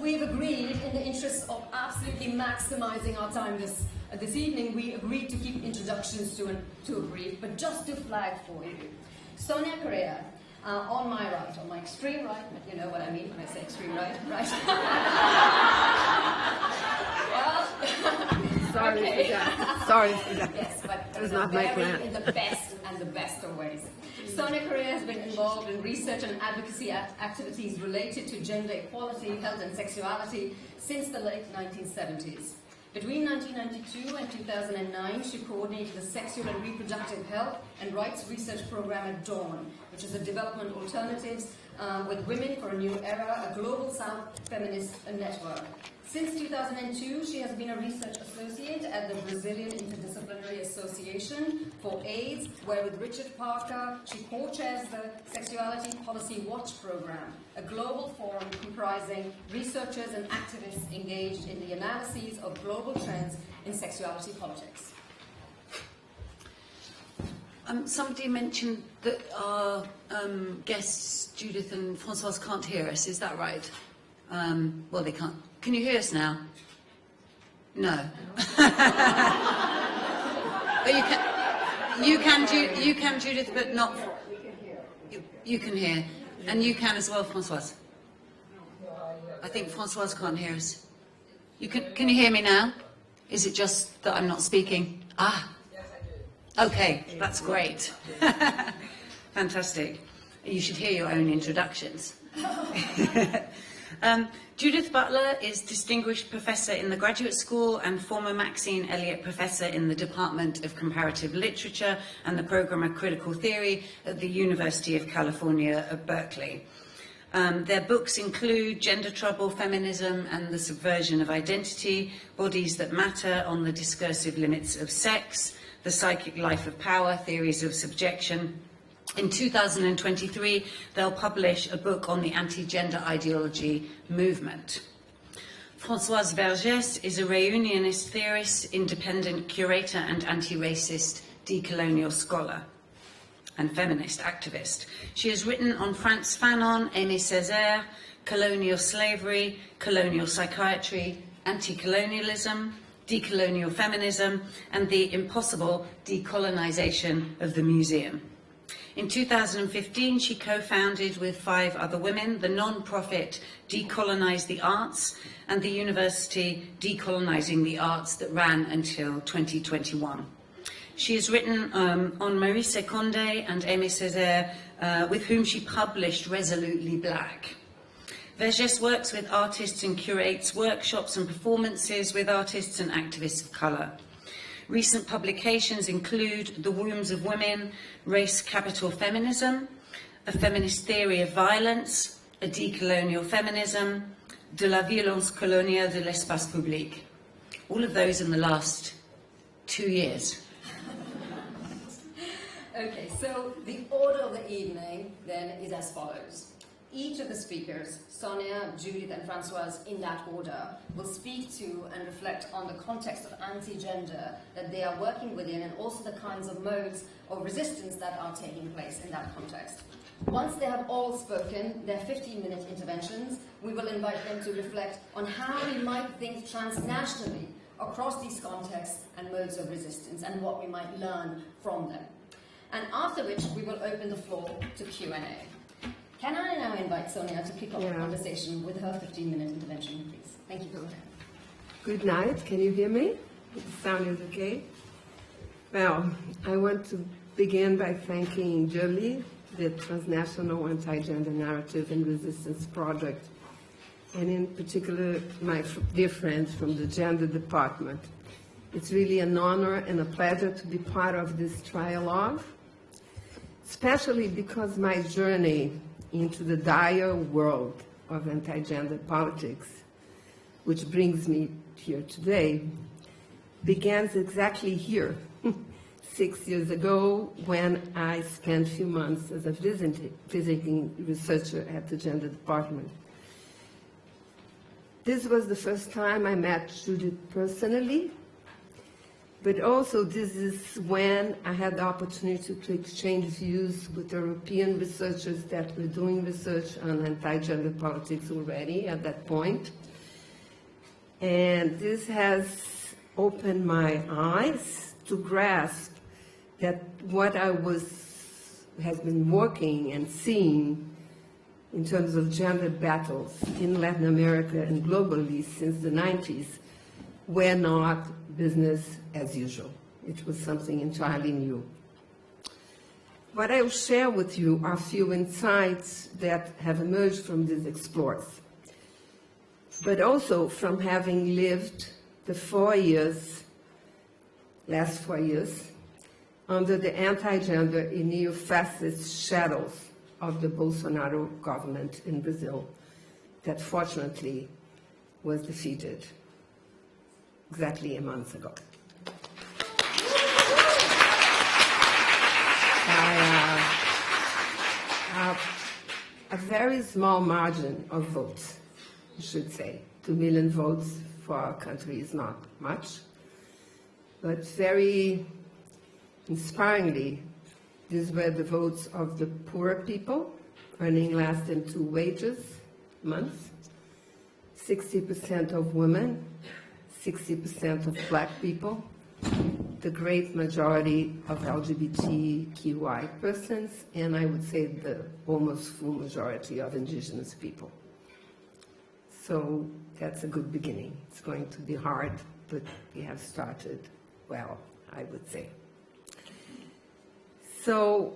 we've agreed, in the interest of absolutely maximizing our time this evening, we agreed to keep introductions to a brief, but just to flag for you. Sonia Corrêa, on my right, on my extreme right, but you know what I mean when I say extreme right, right? Well, sorry okay. for that. Sorry for that. Yes, but it was not my plan. in the best and the best of ways. Sonia Corrêa has been involved in research and advocacy activities related to gender equality, health and sexuality since the late 1970s. Between 1992 and 2009, she coordinated the Sexual and Reproductive Health and Rights Research Program at Dawn, which is a development alternatives with Women for a New Era, a global South feminist network. Since 2002, she has been a research associate at the Brazilian Interdisciplinary Association for AIDS, where with Richard Parker, she co-chairs the Sexuality Policy Watch program, a global forum comprising researchers and activists engaged in the analyses of global trends in sexuality politics. Somebody mentioned that our guests, Judith and Françoise, can't hear us. Is that right? Well, they can't. Can you hear us now? No. But you can, Judith, but not. You can hear, and you can as well, Françoise. I think Françoise can't hear us. You can you hear me now? Is it just that I'm not speaking? Ah. Okay, that's great. Fantastic. You should hear your own introductions. Judith Butler is Distinguished Professor in the Graduate School and former Maxine Elliott Professor in the Department of Comparative Literature and the Program of Critical Theory at the University of California at Berkeley. Their books include Gender Trouble, Feminism and the Subversion of Identity, Bodies That Matter on the Discursive Limits of Sex, The Psychic Life of Power, Theories of Subjection. In 2023, they'll publish a book on the anti-gender ideology movement. Françoise Vergès is a reunionist theorist, independent curator and anti-racist decolonial scholar and feminist activist. She has written on Frantz Fanon, Aimé Césaire, colonial slavery, colonial psychiatry, anti-colonialism, decolonial feminism, and the impossible decolonization of the museum. In 2015, she co-founded with 5 other women the non-profit Decolonize the Arts and the university Decolonizing the Arts that ran until 2021. She has written on Marie Seconde and Aimé Césaire, with whom she published Resolutely Black. Vergès works with artists and curates workshops and performances with artists and activists of colour. Recent publications include The Wombs of Women, Race, Capital, Feminism, A Feminist Theory of Violence, A Decolonial Feminism, De la Violence Coloniale de l'Espace Public. All of those in the last 2 years. Okay, so the order of the evening then is as follows. Each of the speakers, Sonia, Judith and Françoise, in that order, will speak to and reflect on the context of anti-gender that they are working within and also the kinds of modes of resistance that are taking place in that context. Once they have all spoken their 15-minute interventions, we will invite them to reflect on how we might think transnationally across these contexts and modes of resistance and what we might learn from them. And after which, we will open the floor to Q&A. Can I now invite Sonia to kick off the conversation with her 15-minute intervention, please? Thank you. Go ahead. Good night. Can you hear me? The sound is okay? Well, I want to begin by thanking Jolie, the Transnational Anti-Gender Narrative and Resistance Project, and in particular my dear friends from the Gender Department. It's really an honor and a pleasure to be part of this trialogue, especially because my journey into the dire world of anti-gender politics, which brings me here today, begins exactly here, 6 years ago, when I spent a few months as a visiting researcher at the Gender Department. This was the first time I met Judith personally, but also this is when I had the opportunity to exchange views with European researchers that were doing research on anti-gender politics already at that point. And this has opened my eyes to grasp that what I has been working and seeing in terms of gender battles in Latin America and globally since the 90s were not business as usual. It was something entirely new. What I will share with you are a few insights that have emerged from these explores, but also from having lived the last 4 years, under the anti-gender and neo-fascist shadows of the Bolsonaro government in Brazil that fortunately was defeated exactly a month ago. A very small margin of votes, I should say. 2 million votes for our country is not much, but very inspiringly, these were the votes of the poorer people earning less than 2 wages a month, 60% of women, 60% of black people, the great majority of LGBTQI persons, and I would say the almost full majority of indigenous people. So that's a good beginning. It's going to be hard, but we have started well, I would say. So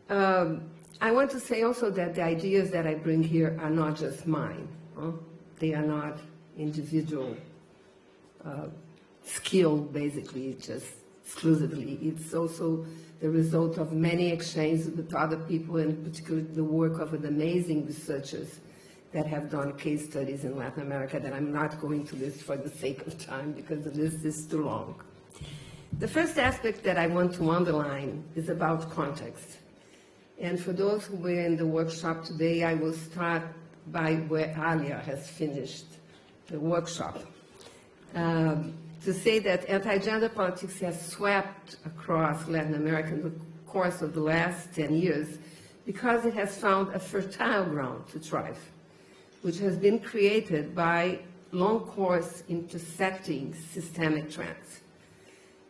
I want to say also that the ideas that I bring here are not just mine. They are not individual skill, basically, just exclusively. It's also the result of many exchanges with other people, and particularly the work of the amazing researchers that have done case studies in Latin America that I'm not going to list for the sake of time because the list is too long. The first aspect that I want to underline is about context. And for those who were in the workshop today, I will start by where Alia has finished the workshop. To say that anti-gender politics has swept across Latin America in the course of the last 10 years because it has found a fertile ground to thrive, which has been created by long-course intersecting systemic trends.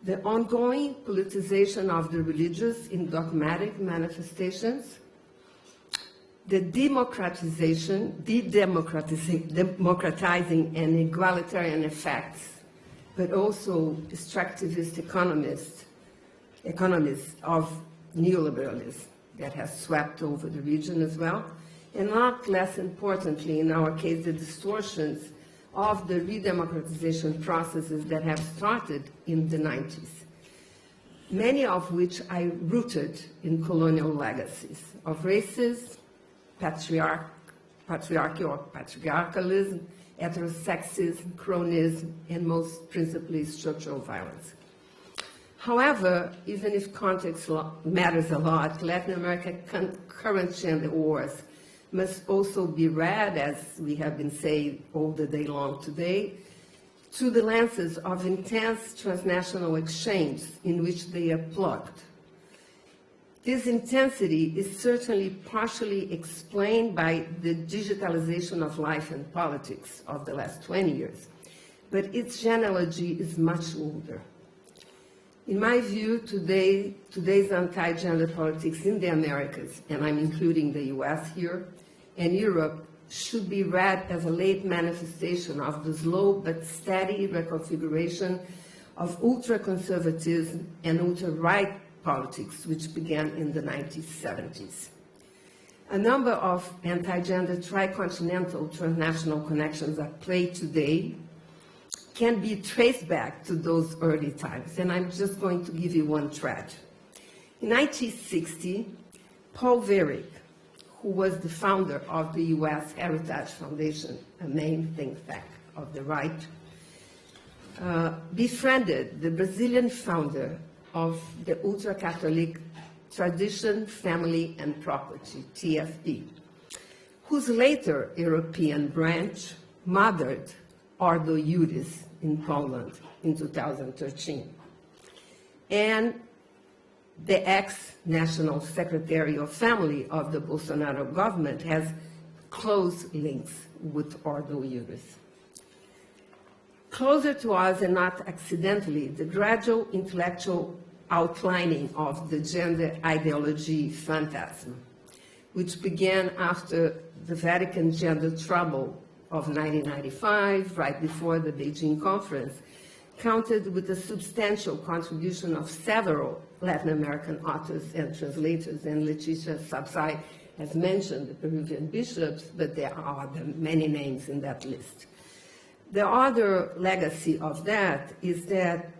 The ongoing politicization of the religious in dogmatic manifestations, the democratizing and egalitarian effects, but also extractivist economists of neoliberalism that has swept over the region as well, and not less importantly, in our case, the distortions of the redemocratization processes that have started in the 90s, many of which I rooted in colonial legacies of racism, patriarchy or patriarchalism, heterosexism, chronism, and most principally structural violence. However, even if context matters a lot, Latin American current gender wars must also be read, as we have been saying all the day long today, through the lenses of intense transnational exchange in which they are plugged. This intensity is certainly partially explained by the digitalization of life and politics of the last 20 years, but its genealogy is much older. In my view, today's anti-gender politics in the Americas, and I'm including the US here, and Europe, should be read as a late manifestation of the slow but steady reconfiguration of ultra-conservatism and ultra-right politics, which began in the 1970s. A number of anti-gender tricontinental transnational connections at play today can be traced back to those early times, and I'm just going to give you one thread. In 1960, Paul Weyrich, who was the founder of the US Heritage Foundation, a main think tank of the right, befriended the Brazilian founder of the ultra-Catholic Tradition, Family and Property, TFP, whose later European branch mothered Ordo Iuris in Poland in 2013. And the ex-National Secretary of Family of the Bolsonaro government has close links with Ordo Iuris. closer to us, and not accidentally, the gradual intellectual outlining of the gender ideology phantasm, which began after the Vatican Gender Trouble of 1995, right before the Beijing Conference, counted with a substantial contribution of several Latin American authors and translators, and Leticia Sapsai has mentioned the Peruvian bishops, but there are many names in that list. The other legacy of that is that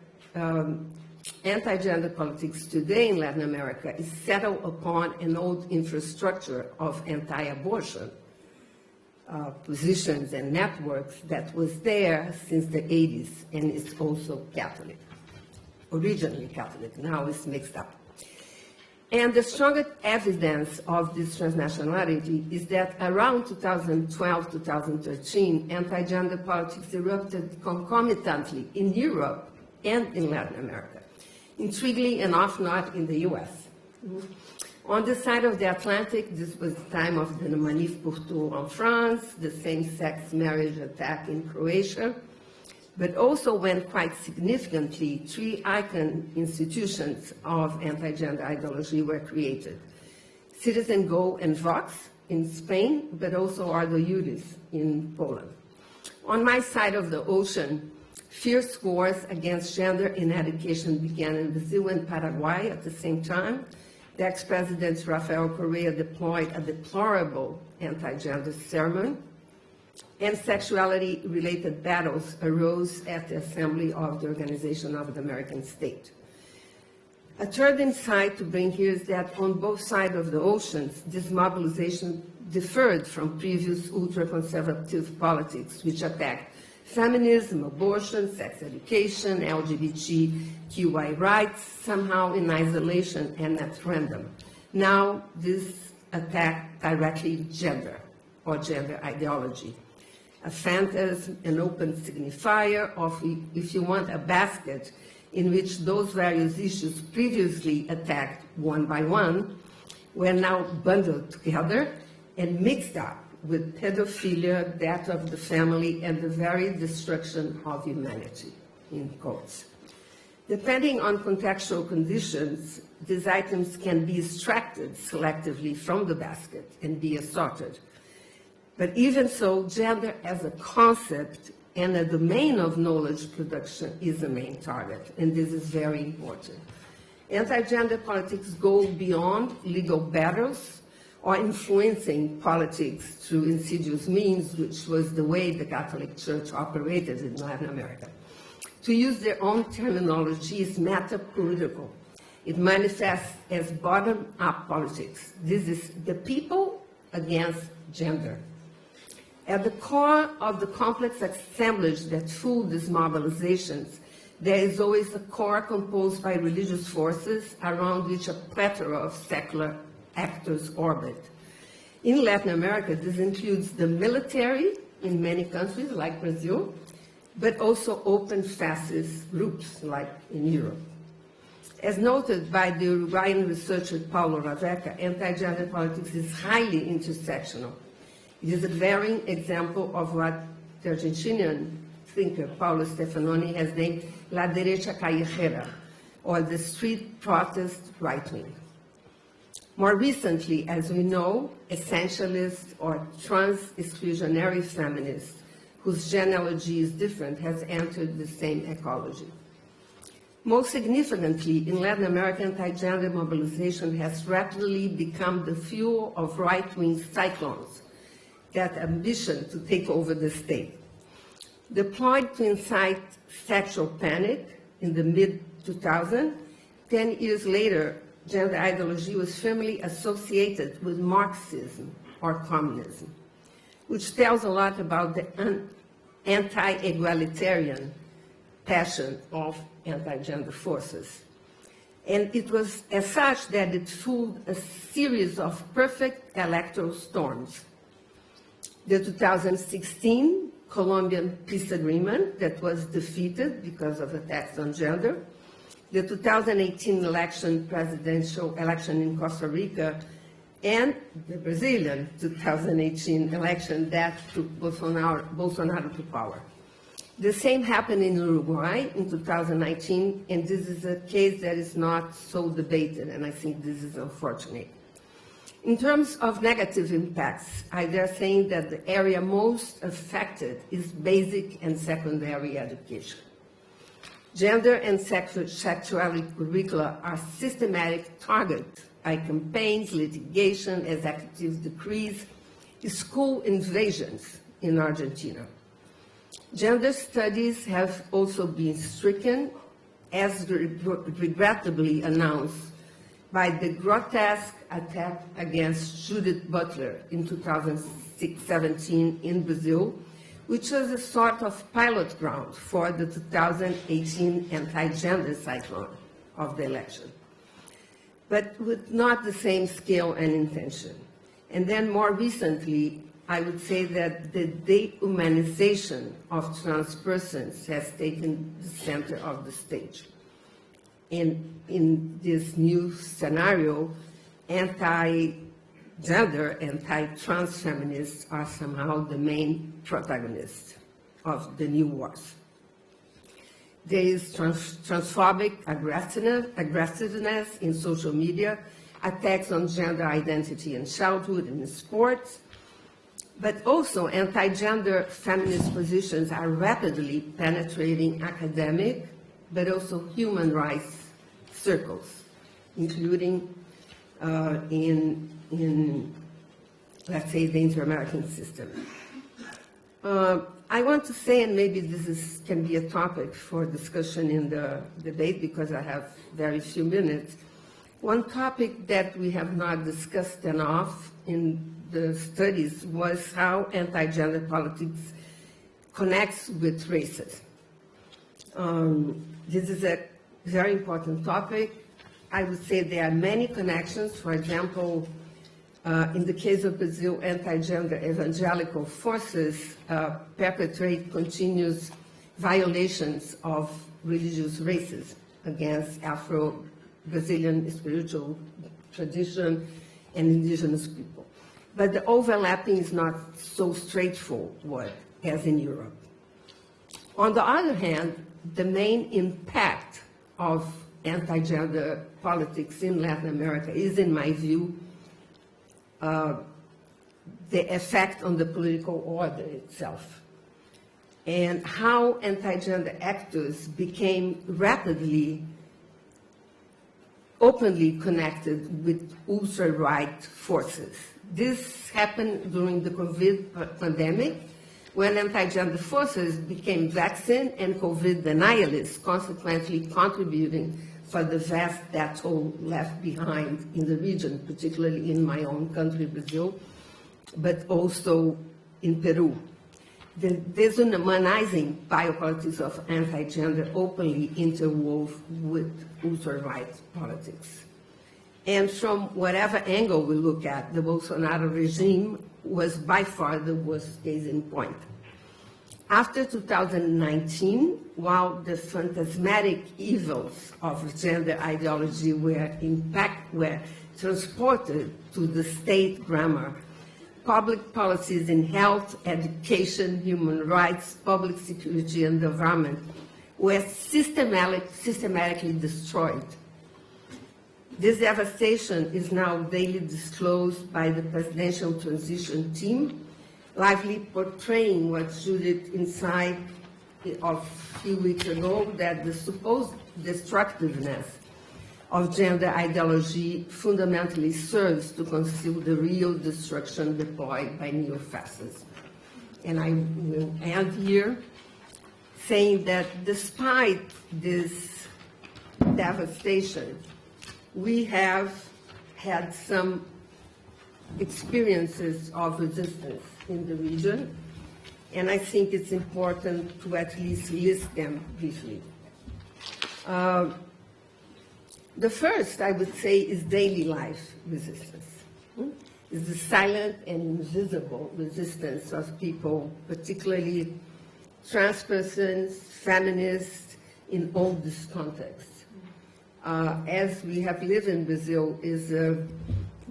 anti-gender politics today in Latin America is settled upon an old infrastructure of anti-abortion positions and networks that was there since the 80s, and it's also Catholic, originally Catholic, now it's mixed up. And the strongest evidence of this transnationality is that around 2012-2013, anti-gender politics erupted concomitantly in Europe and in Latin America, intriguingly enough not in the US. On the side of the Atlantic, this was the time of the Manif pour tout in France, the same-sex marriage attack in Croatia, but also when quite significantly, three icon institutions of anti-gender ideology were created. Citizen Go and Vox in Spain, but also Ordo Iuris in Poland. On my side of the ocean, fierce wars against gender in education began in Brazil and Paraguay at the same time. The ex-president Rafael Correa deployed a deplorable anti-gender sermon, and sexuality-related battles arose at the Assembly of the Organization of the American State. A third insight to bring here is that on both sides of the oceans, this mobilization differed from previous ultra-conservative politics, which attacked feminism, abortion, sex education, LGBTQI rights, somehow in isolation and at random. Now, this attack directly gender or gender ideology. A phantasm, an open signifier of, if you want, a basket in which those various issues previously attacked one by one were now bundled together and mixed up with pedophilia, death of the family, and the very destruction of humanity, in quotes. Depending on contextual conditions, these items can be extracted selectively from the basket and be assorted. But even so, gender as a concept and a domain of knowledge production is the main target, and this is very important. Anti-gender politics go beyond legal battles or influencing politics through insidious means, which was the way the Catholic Church operated in Latin America. To use their own terminology, is meta-political. It manifests as bottom-up politics. This is the people against gender. At the core of the complex assemblage that fueled these mobilizations, there is always a core composed by religious forces around which a plethora of secular actors orbit. In Latin America, this includes the military in many countries, like Brazil, but also open fascist groups, like in Europe. As noted by the Uruguayan researcher Paulo Raveca, anti-gender politics is highly intersectional. It is a glaring example of what the Argentinian thinker Paulo Stefanoni has named La derecha callejera, or the street protest right wing. More recently, as we know, essentialist or trans-exclusionary feminists, whose genealogy is different, has entered the same ecology. Most significantly, in Latin America, anti-gender mobilization has rapidly become the fuel of right-wing cyclones, that ambition to take over the state. Deployed to incite sexual panic in the mid-2000s, 10 years later, gender ideology was firmly associated with Marxism or communism, which tells a lot about the anti-egalitarian passion of anti-gender forces. And it was as such that it fueled a series of perfect electoral storms. The 2016 Colombian peace agreement that was defeated because of attacks on gender, the 2018 presidential election in Costa Rica, and the Brazilian 2018 election that took Bolsonaro to power. The same happened in Uruguay in 2019, and this is a case that is not so debated, and I think this is unfortunate. In terms of negative impacts, I dare saying that the area most affected is basic and secondary education. Gender and sexuality curricula are systematic targets by campaigns, litigation, executive decrees, school invasions in Argentina. Gender studies have also been stricken, as regrettably announced by the grotesque attack against Judith Butler in 2017 in Brazil, which was a sort of pilot ground for the 2018 anti-gender cyclone of the election, but with not the same scale and intention. And then more recently, I would say that the dehumanization of trans persons has taken the center of the stage. In this new scenario, anti-gender, anti-trans feminists are somehow the main protagonists of the new wars. There is transphobic aggressiveness in social media, attacks on gender identity in childhood and in sports, but also anti-gender feminist positions are rapidly penetrating academic, but also human rights circles, including in, let's say, the inter-American system. I want to say, and maybe this can be a topic for discussion in the debate because I have very few minutes, one topic that we have not discussed enough in the studies was how anti-gender politics connects with racism. This is a very important topic. I would say there are many connections. For example, in the case of Brazil, anti-gender evangelical forces perpetrate continuous violations of religious races against Afro-Brazilian spiritual tradition and indigenous people. But the overlapping is not so straightforward as in Europe. On the other hand, the main impact of anti-gender politics in Latin America is, in my view, the effect on the political order itself, and how anti-gender actors became rapidly, openly connected with ultra-right forces. This happened during the COVID pandemic, when anti-gender forces became vaccine and COVID denialists, consequently contributing for the vast death toll left behind in the region, particularly in my own country, Brazil, but also in Peru. The dehumanizing biopolitics of anti-gender openly interwove with ultra-right politics. And from whatever angle we look at, the Bolsonaro regime was by far the worst case in point. After 2019, while the phantasmatic evils of gender ideology were transported to the state grammar, public policies in health, education, human rights, public security, and the environment were systematically destroyed. This devastation is now daily disclosed by the presidential transition team, lively portraying what Judith inside a few weeks ago, that the supposed destructiveness of gender ideology fundamentally serves to conceal the real destruction deployed by neo-fascists. And I will end here saying that despite this devastation, we have had some experiences of resistance in the region, and I think it's important to at least list them briefly. The first, I would say, is daily life resistance. It's the silent and invisible resistance of people, particularly trans persons, feminists, in all this context. As we have lived in Brazil, is the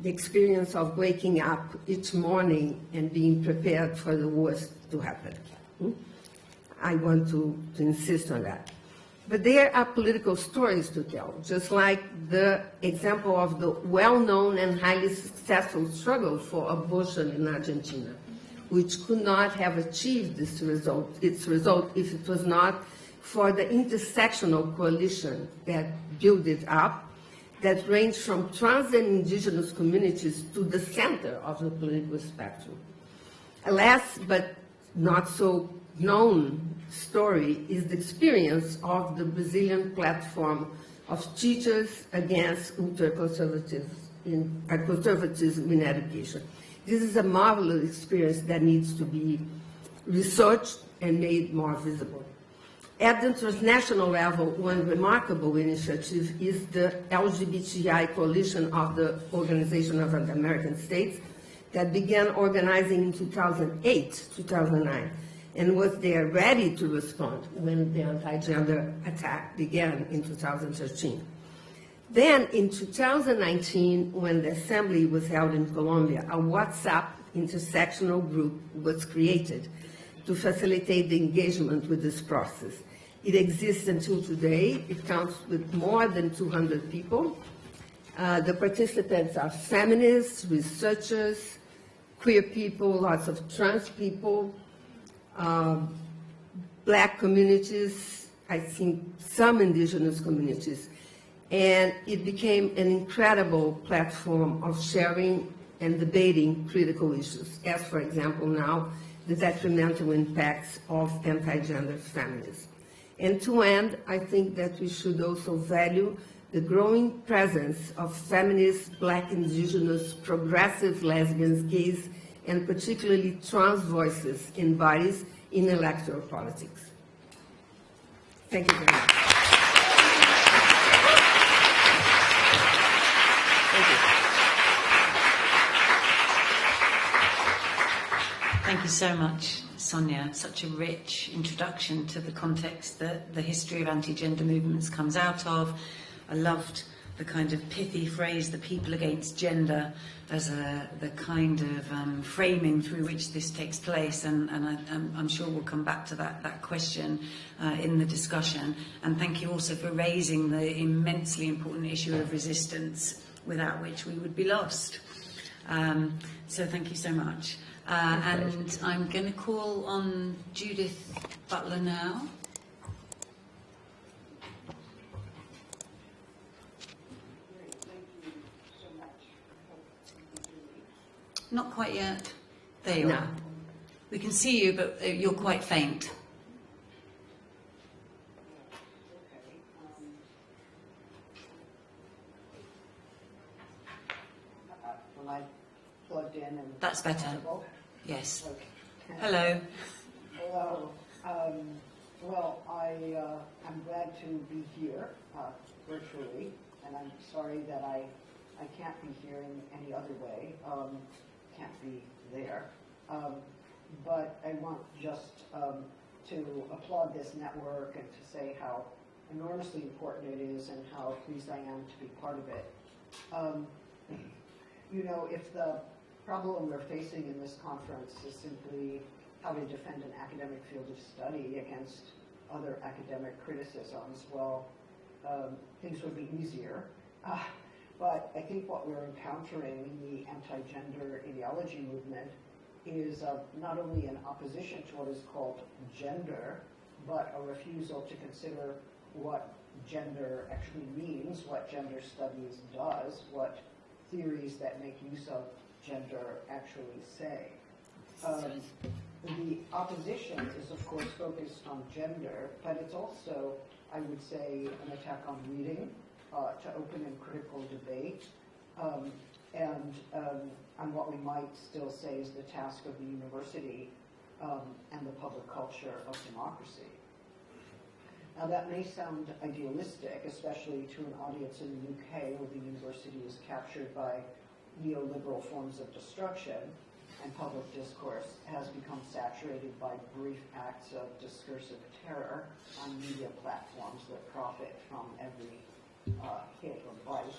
experience of waking up each morning and being prepared for the worst to happen. I want to insist on that. But there are political stories to tell, just like the example of the well-known and highly successful struggle for abortion in Argentina, which could not have achieved its result if it was not for the intersectional coalition that built it up, that ranged from trans and indigenous communities to the center of the political spectrum. A last but not so known story is the experience of the Brazilian platform of teachers against ultra-conservatism in education. This is a marvelous experience that needs to be researched and made more visible. At the transnational level, one remarkable initiative is the LGBTI coalition of the Organization of the American States that began organizing in 2008, 2009, and was there ready to respond when the anti-gender attack began in 2013. Then in 2019, when the assembly was held in Colombia, a WhatsApp intersectional group was created to facilitate the engagement with this process. It exists until today. It counts with more than 200 people. The participants are feminists, researchers, queer people, lots of trans people, Black communities, I think some indigenous communities. And it became an incredible platform of sharing and debating critical issues, as, for example, now, the detrimental impacts of anti-gender feminism. And to end, I think that we should also value the growing presence of feminist, Black, indigenous, progressive lesbians, gays, and particularly trans voices in bodies in electoral politics. Thank you very much. Thank you so much, Sonia. Such a rich introduction to the context that the history of anti-gender movements comes out of. I loved the kind of pithy phrase, the people against gender, as the kind of framing through which this takes place, and I'm sure we'll come back to that question in the discussion. And thank you also for raising the immensely important issue of resistance, without which we would be lost. So thank you so much. And I'm going to call on Judith Butler now. Not quite yet. There you are. We can see you, but you're quite faint. When I plugged in and that's better. Audible? Yes. Okay. Hello. Hello. Well, I'm glad to be here virtually, and I'm sorry that I can't be here in any other way. Can't be there. But I want just to applaud this network and to say how enormously important it is and how pleased I am to be part of it. You know, if the problem we're facing in this conference is simply how to defend an academic field of study against other academic criticisms, well, things would be easier. But I think what we're encountering in the anti-gender ideology movement is not only an opposition to what is called gender, but a refusal to consider what gender actually means, what gender studies does, what theories that make use of gender actually say. The opposition is, of course, focused on gender, but it's also, I would say, an attack on reading, to open and critical debate, and on what we might still say is the task of the university and the public culture of democracy. Now that may sound idealistic, especially to an audience in the UK where the university is captured by neoliberal forms of destruction, and public discourse has become saturated by brief acts of discursive terror on media platforms that profit from every hit or bite.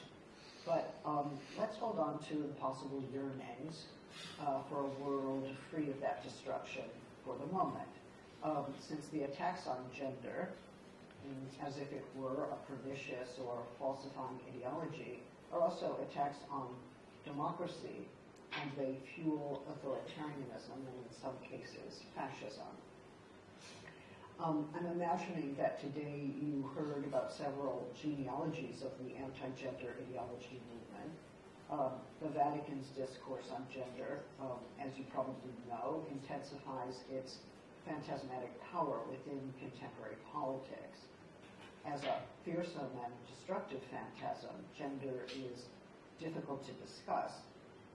But let's hold on to the possible yearnings for a world free of that destruction for the moment. since the attacks on gender, as if it were a pernicious or falsifying ideology, are also attacks on democracy, and they fuel authoritarianism and in some cases fascism. I'm imagining that today you heard about several genealogies of the anti-gender ideology movement. The Vatican's discourse on gender, as you probably know, intensifies its phantasmatic power within contemporary politics. As a fearsome and destructive phantasm, gender is difficult to discuss.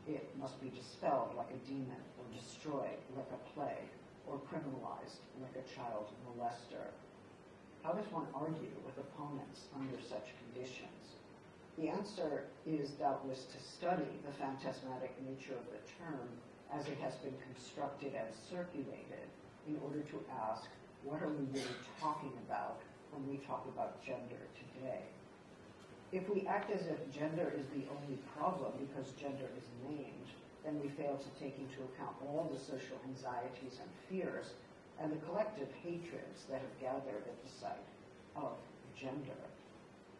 It must be dispelled like a demon, or destroyed like a plague, or criminalized like a child molester. How does one argue with opponents under such conditions? The answer is doubtless to study the phantasmatic nature of the term as it has been constructed and circulated in order to ask, what are we really talking about when we talk about gender today? If we act as if gender is the only problem because gender is named, then we fail to take into account all the social anxieties and fears and the collective hatreds that have gathered at the site of gender.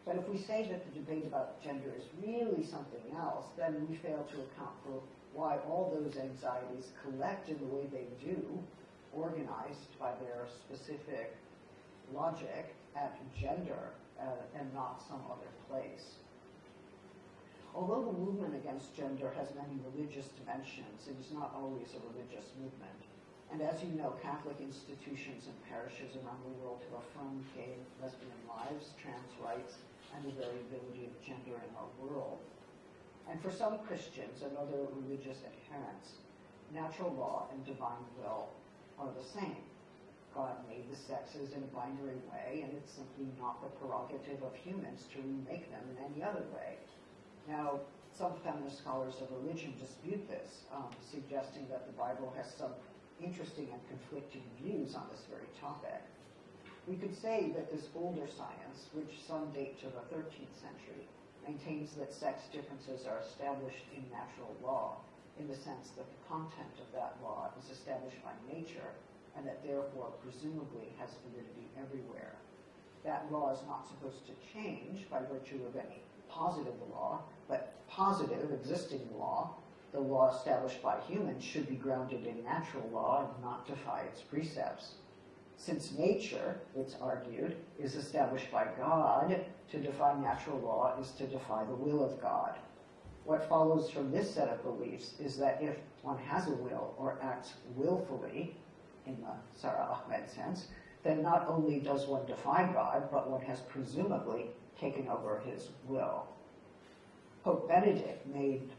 But if we say that the debate about gender is really something else, then we fail to account for why all those anxieties collect in the way they do, organized by their specific logic at gender and not some other place. Although the movement against gender has many religious dimensions, it is not always a religious movement. And as you know, Catholic institutions and parishes around the world have affirmed gay and lesbian lives, trans rights, and the variability of gender in our world. And for some Christians and other religious adherents, natural law and divine will are the same. God made the sexes in a binary way, and it's simply not the prerogative of humans to remake them in any other way. Now, some feminist scholars of religion dispute this, suggesting that the Bible has some interesting and conflicting views on this very topic. We could say that this older science, which some date to the 13th century, maintains that sex differences are established in natural law, in the sense that the content of that law is established by nature, and that therefore presumably has validity everywhere. That law is not supposed to change by virtue of any positive law, but positive existing law, the law established by humans, should be grounded in natural law and not defy its precepts. Since nature, it's argued, is established by God, to defy natural law is to defy the will of God. What follows from this set of beliefs is that if one has a will or acts willfully, in the Sarah Ahmed sense, then not only does one defy God, but one has presumably taken over his will. Pope Benedict made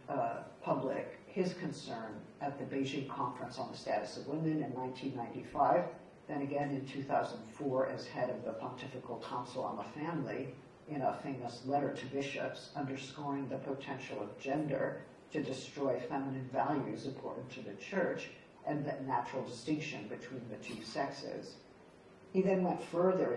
public his concern at the Beijing Conference on the Status of Women in 1995, then again in 2004 as head of the Pontifical Council on the Family in a famous letter to bishops underscoring the potential of gender to destroy feminine values important to the Church and the natural distinction between the two sexes. He then went further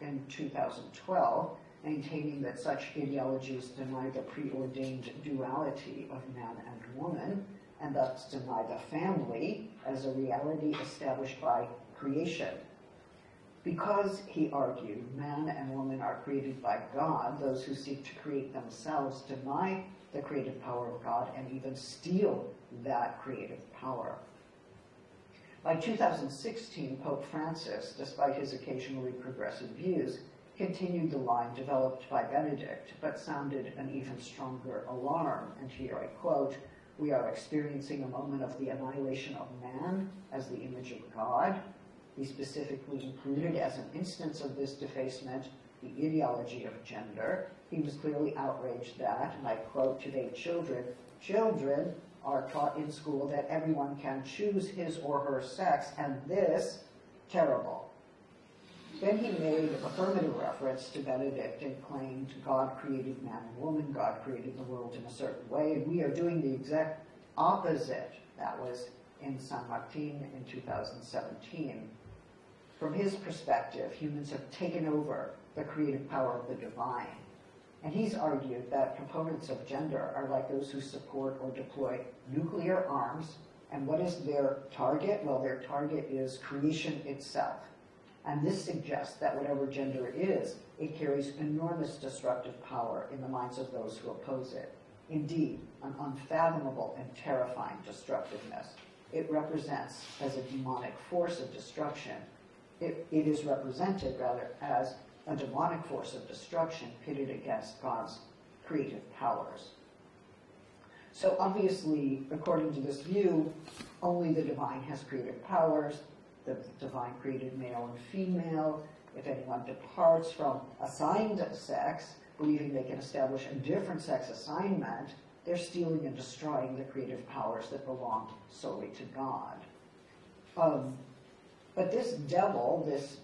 in 2012, maintaining that such ideologies deny the preordained duality of man and woman, and thus deny the family as a reality established by creation. Because, he argued, man and woman are created by God, those who seek to create themselves deny the creative power of God and even steal that creative power. By 2016, Pope Francis, despite his occasionally progressive views, continued the line developed by Benedict, but sounded an even stronger alarm. And here I quote, "We are experiencing a moment of the annihilation of man as the image of God." He specifically included as an instance of this defacement the ideology of gender. He was clearly outraged that, and I quote, "Today children are taught in school that everyone can choose his or her sex, and this, terrible." Then he made affirmative reference to Benedict and claimed God created man and woman, God created the world in a certain way, and we are doing the exact opposite. That was in San Martin in 2017. From his perspective, humans have taken over the creative power of the divine. And he's argued that proponents of gender are like those who support or deploy nuclear arms And what is their target? Well, their target is creation itself. And this suggests that whatever gender is, it carries enormous destructive power in the minds of those who oppose it. Indeed, an unfathomable and terrifying destructiveness. It represents as a demonic force of destruction. It is represented, rather, as a demonic force of destruction pitted against God's creative powers. So obviously, according to this view, only the divine has creative powers. The divine created male and female. If anyone departs from assigned sex, believing they can establish a different sex assignment, they're stealing and destroying the creative powers that belong solely to God. But this devil, this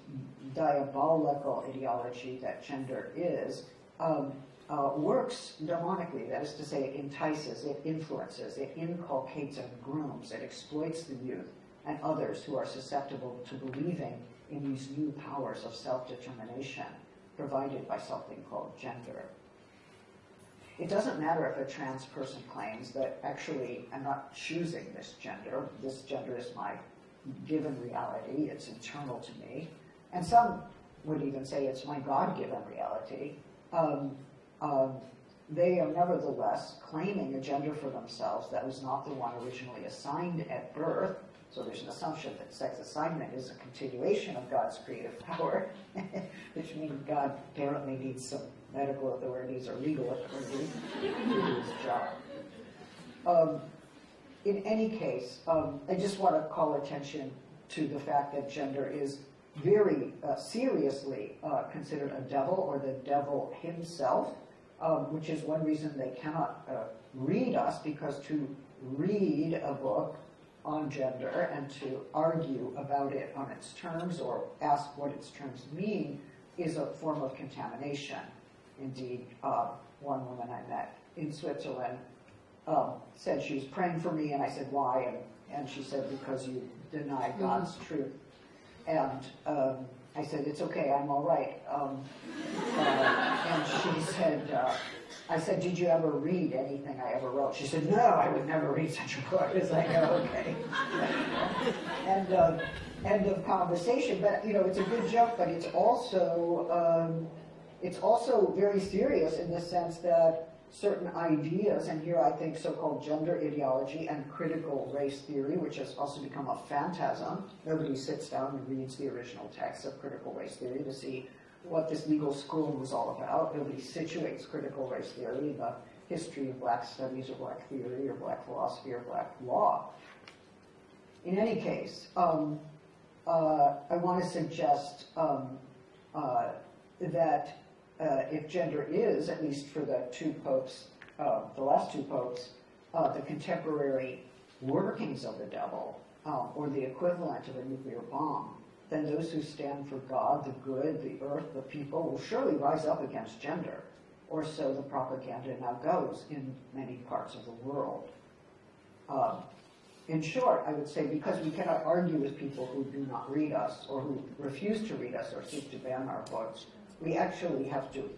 diabolical ideology that gender is, works demonically. That is to say, it entices, it influences, it inculcates and grooms, it exploits the youth and others who are susceptible to believing in these new powers of self-determination provided by something called gender. It doesn't matter if a trans person claims that actually I'm not choosing this gender is my given reality, it's internal to me, and some would even say it's my God-given reality. They are nevertheless claiming a gender for themselves that was not the one originally assigned at birth. So there's an assumption that sex assignment is a continuation of God's creative power, which means God apparently needs some medical authorities or legal authorities to do his job. In any case, I just want to call attention to the fact that gender is very seriously considered a devil, or the devil himself, which is one reason they cannot read us, because to read a book on gender and to argue about it on its terms or ask what its terms mean is a form of contamination. Indeed, one woman I met in Switzerland said she was praying for me, and I said, why? And she said, because you deny God's truth. And I said, it's okay, I'm all right. And she said, I said, did you ever read anything I ever wrote? She said, no, I would never read such a book. It's like, oh, okay. And end of conversation. But, you know, it's a good joke, but it's also very serious in the sense that certain ideas, and here I think so-called gender ideology and critical race theory, which has also become a phantasm. Nobody sits down and reads the original text of critical race theory to see what this legal school was all about. Nobody situates critical race theory in the history of black studies or black theory or black philosophy or black law. In any case, I want to suggest that if gender is, at least for the two popes, the last two popes, the contemporary workings of the devil, or the equivalent of a nuclear bomb, then those who stand for God, the good, the earth, the people, will surely rise up against gender, or so the propaganda now goes in many parts of the world. In short, I would say, because we cannot argue with people who do not read us, or who refuse to read us, or seek to ban our books, we actually have to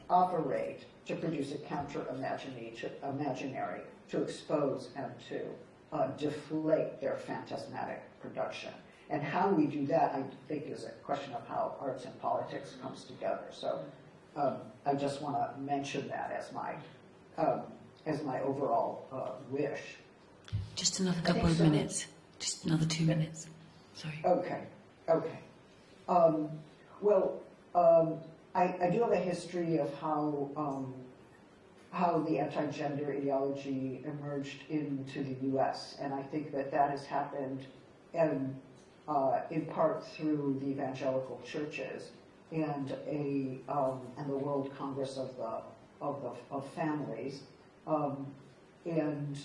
operate to produce a counter-imaginary, to expose and to deflate their phantasmatic production. And how we do that, I think, is a question of how arts and politics comes together. So I just want to mention that as my overall wish. Just another couple of minutes. Just another 2 minutes. Sorry. Okay. I do have a history of how the anti-gender ideology emerged into the U.S., and I think that has happened in part through the evangelical churches and the World Congress of Families, and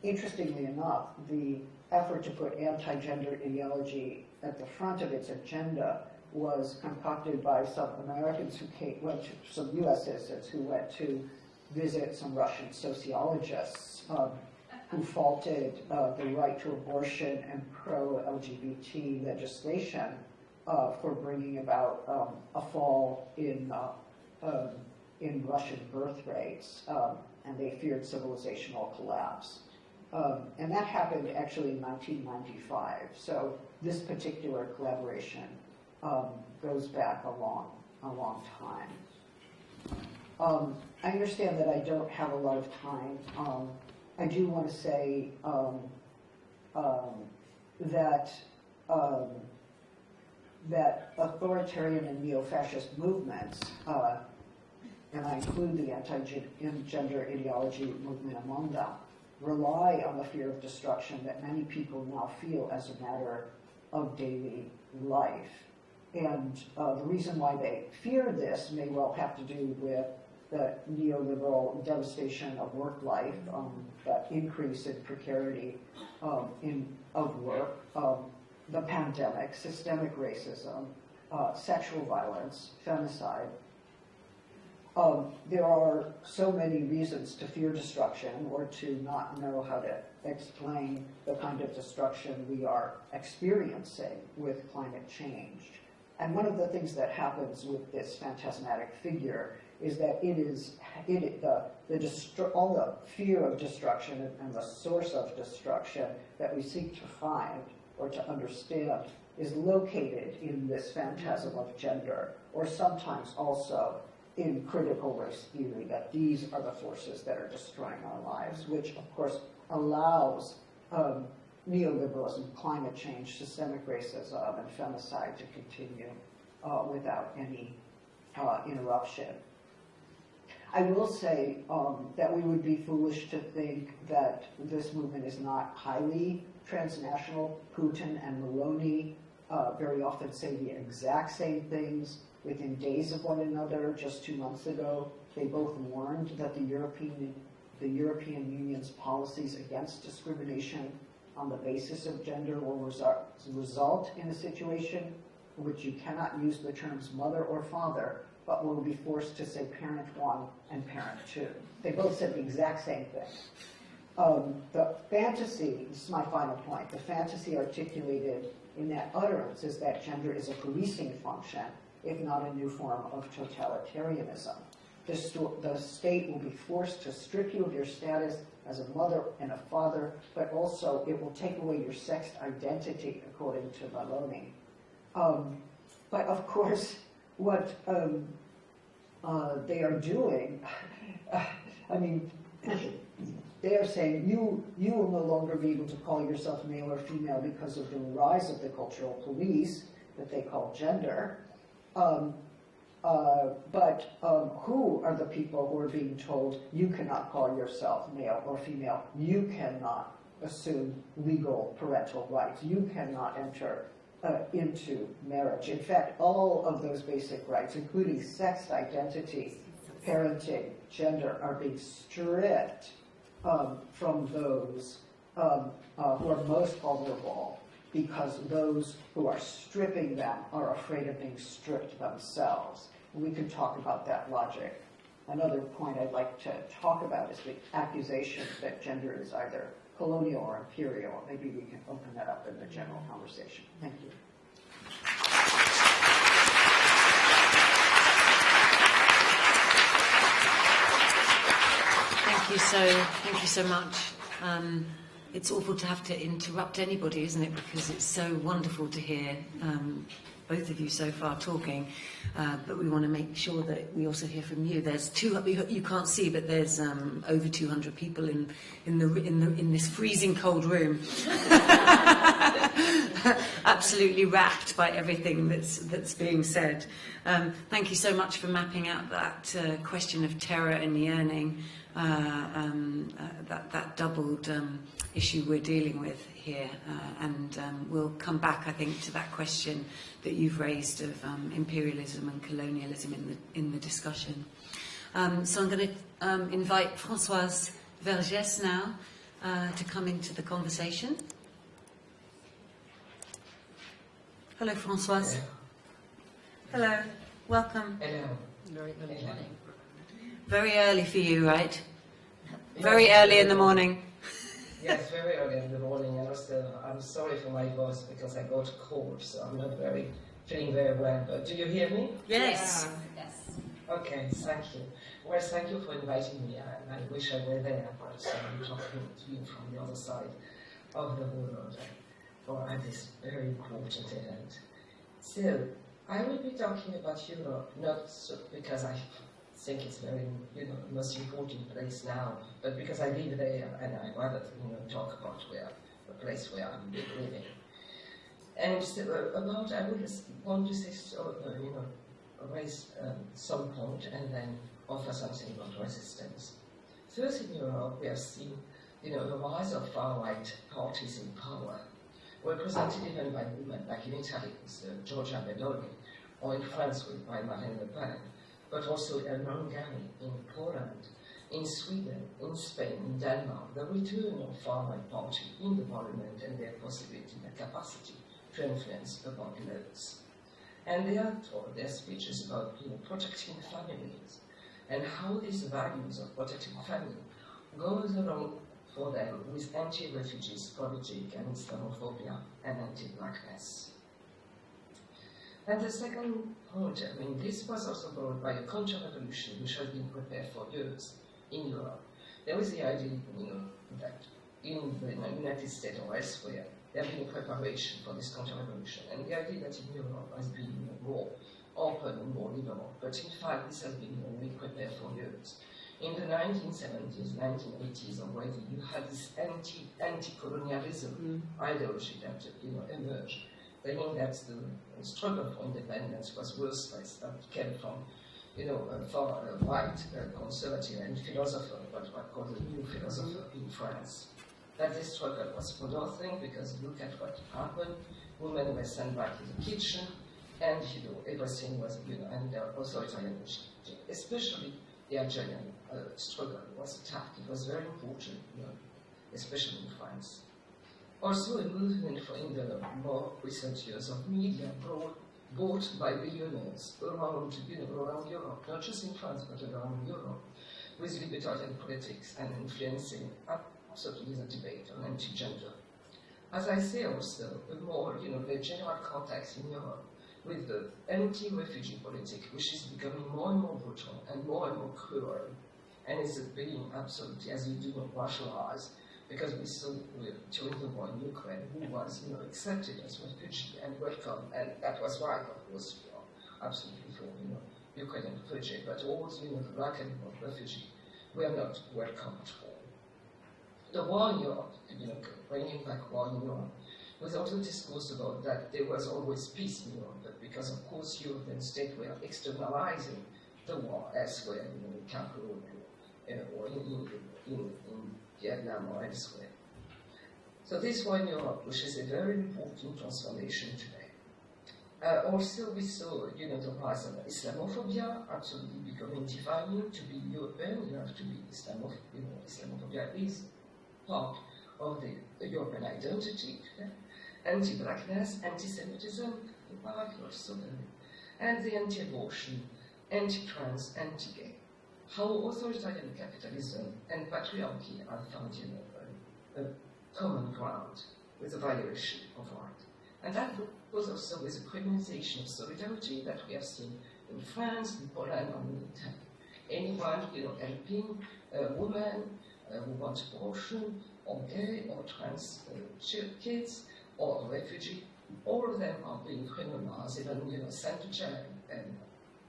interestingly enough, the effort to put anti-gender ideology at the front of its agenda was concocted by some Americans some U.S. citizens who went to visit some Russian sociologists who faulted the right to abortion and pro-LGBT legislation for bringing about a fall in Russian birth rates. and they feared civilizational collapse. And that happened actually in 1995. So this particular collaboration goes back a long time. I understand that I don't have a lot of time. I do want to say that authoritarian and neo-fascist movements, and I include the anti-gender ideology movement among them, rely on the fear of destruction that many people now feel as a matter of daily life. And the reason why they fear this may well have to do with the neoliberal devastation of work life, that increase in precarity of work, the pandemic, systemic racism, sexual violence, femicide. There are so many reasons to fear destruction or to not know how to explain the kind of destruction we are experiencing with climate change. And one of the things that happens with this phantasmatic figure is that all the fear of destruction and the source of destruction that we seek to find or to understand is located in this phantasm of gender, or sometimes also in critical race theory, that these are the forces that are destroying our lives, which of course allows neoliberalism, climate change, systemic racism, and femicide to continue without any interruption. I will say that we would be foolish to think that this movement is not highly transnational. Putin and Maloney very often say the exact same things within days of one another. Just 2 months ago, they both warned that the European Union's policies against discrimination on the basis of gender will result in a situation in which you cannot use the terms mother or father, but will be forced to say parent one and parent two. They both said the exact same thing. The fantasy, this is my final point, the fantasy articulated in that utterance is that gender is a policing function, if not a new form of totalitarianism. The state will be forced to strip you of your status as a mother and a father, but also it will take away your sex identity, according to Maloney. But of course, what they are doing, I mean, they are saying you will no longer be able to call yourself male or female because of the rise of the cultural police that they call gender. But who are the people who are being told you cannot call yourself male or female? You cannot assume legal parental rights. You cannot enter into marriage. In fact, all of those basic rights, including sex identity, parenting, gender, are being stripped from those who are most vulnerable, because those who are stripping them are afraid of being stripped themselves. And we can talk about that logic. Another point I'd like to talk about is the accusation that gender is either colonial or imperial. Maybe we can open that up in the general conversation. Thank you. Thank you so much. It's awful to have to interrupt anybody, isn't it? Because it's so wonderful to hear both of you so far talking, but we want to make sure that we also hear from you. There's you can't see, but there's over 200 people in this freezing cold room, absolutely rapt by everything that's being said. Thank you so much for mapping out that question of terror and yearning. That doubled issue we're dealing with here, and we'll come back, I think, to that question that you've raised of imperialism and colonialism in the discussion. So I'm going to invite Françoise Vergès now to come into the conversation. Hello, Françoise. Hello, welcome. Hello. Very early morning. Very early for you, right? Very early in the morning. Yes, very early in the morning, and I'm sorry for my voice because I got a cold, so I'm not feeling very well. But do you hear me? Yes. Yes. Okay, thank you. Well, thank you for inviting me, and I wish I were there, but I'm talking to you from the other side of the world for this very important event. So, I will be talking about Europe, not so because I think it's very, most important place now, but because I live there, and I rather, talk about the place where I'm living. And so, I would want to say, raise some point and then offer something about resistance. First, in Europe, we have seen, the rise of far-right parties in power, represented even by women, like in Italy with Giorgia Meloni, or in France by Marine Le Pen, but also in Hungary, in Poland, in Sweden, in Spain, in Denmark, the return of far-right party in the parliament and their possibility, their capacity to influence the populace. And they have told their speeches about protecting families and how these values of protecting family goes along for them with anti-refugees politic and Islamophobia and anti-blackness. And the second point, this was also brought by a counter-revolution which has been prepared for years in Europe. There was the idea, that in the United States or elsewhere, there has been a preparation for this counter-revolution, and the idea that in Europe has been more open and more liberal. But in fact, this has been being prepared for years. In the 1970s, 1980s already, you had this anti-colonialism ideology that emerged, saying that the struggle for independence was worthless, that came from far-right conservative and philosopher, what called the new philosopher in France. That this struggle was for nothing because look at what happened. Women were sent back to the kitchen, and everything was and the authoritarian regime, especially the Algerian struggle was attacked. It was very important, especially in France. Also, a movement in the more recent years of media bought by billionaires around Europe, not just in France but around Europe, with libertarian politics and influencing absolutely the debate on anti-gender. As I say also, the general context in Europe with the anti-refugee politic, which is becoming more and more brutal and more cruel, and is being absolutely, as you do not rationalize, because we saw during the war in Ukraine who was accepted as refugee and welcome, and that was right, of course, absolutely for Ukrainian refugee, but all the black and white refugee were not welcome at all. The war in Europe, bringing back war in Europe, was also discourse about that there was always peace in Europe, but because of course European states were externalizing the war elsewhere, in Cameroon or in Vietnam or elsewhere. So this war in Europe, which is a very important transformation today. Also we saw, the rise of Islamophobia absolutely becoming defining. To be European, you have to be Islamophobia is part of the European identity. Anti-blackness, anti-Semitism, and the anti-abortion, anti-trans, anti-gay. How authoritarian capitalism and patriarchy are found a common ground with the violation of right. And that goes also with the criminalization of solidarity that we have seen in France, in Poland, or in Italy. Anyone, helping a woman who wants abortion, or gay, or trans kids, or a refugee, all of them are being criminalized, even sent to jail, and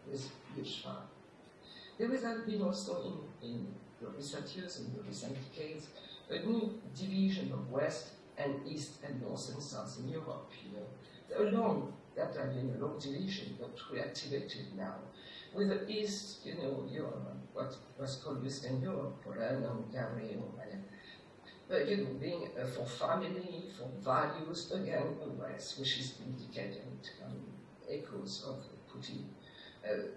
with huge fine. There has been also in the recent years, in the recent decades, a new division of West and East and North and South in Europe. Along that has been a long division, but reactivated now. With the East, Europe, what was called Eastern Europe, Poland, Hungary, but being for family, for values, again, the West, which is indicadent echoes of Putin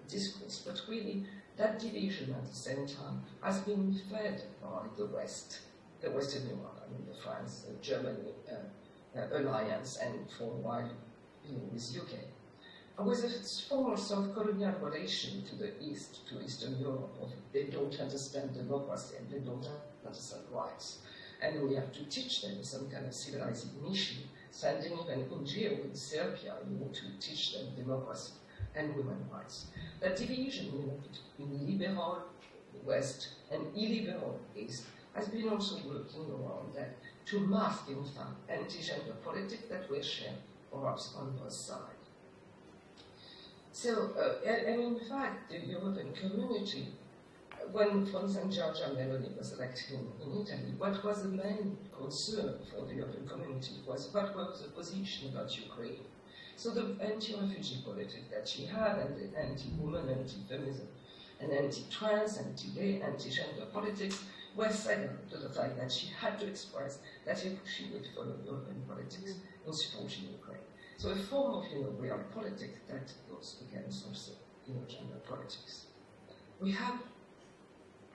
discourse. But really, that division at the same time has been fed by the West, the Western Europe, the France, the Germany alliance, and for a while, with UK. And with a form of colonial relation to the East, to Eastern Europe, they don't understand democracy and they don't understand rights. And we have to teach them some kind of civilizing mission, sending even NGO in Serbia, to teach them democracy and women's rights. That division between liberal West and illiberal East has been also working around that to mask, in fact, anti-gender politics that were shared perhaps on both sides. So, and in fact, the European community, when, for instance, Giorgia Meloni was elected in Italy, what was the main concern for the European community was what was the position about Ukraine. So the anti-refugee politics that she had, and the anti-woman, anti-feminism, and anti-trans, anti-gay, anti-gender politics were second to the fact that she had to express that she would follow European politics in supporting Ukraine. So a form of, real politics that goes against also, gender politics. We have,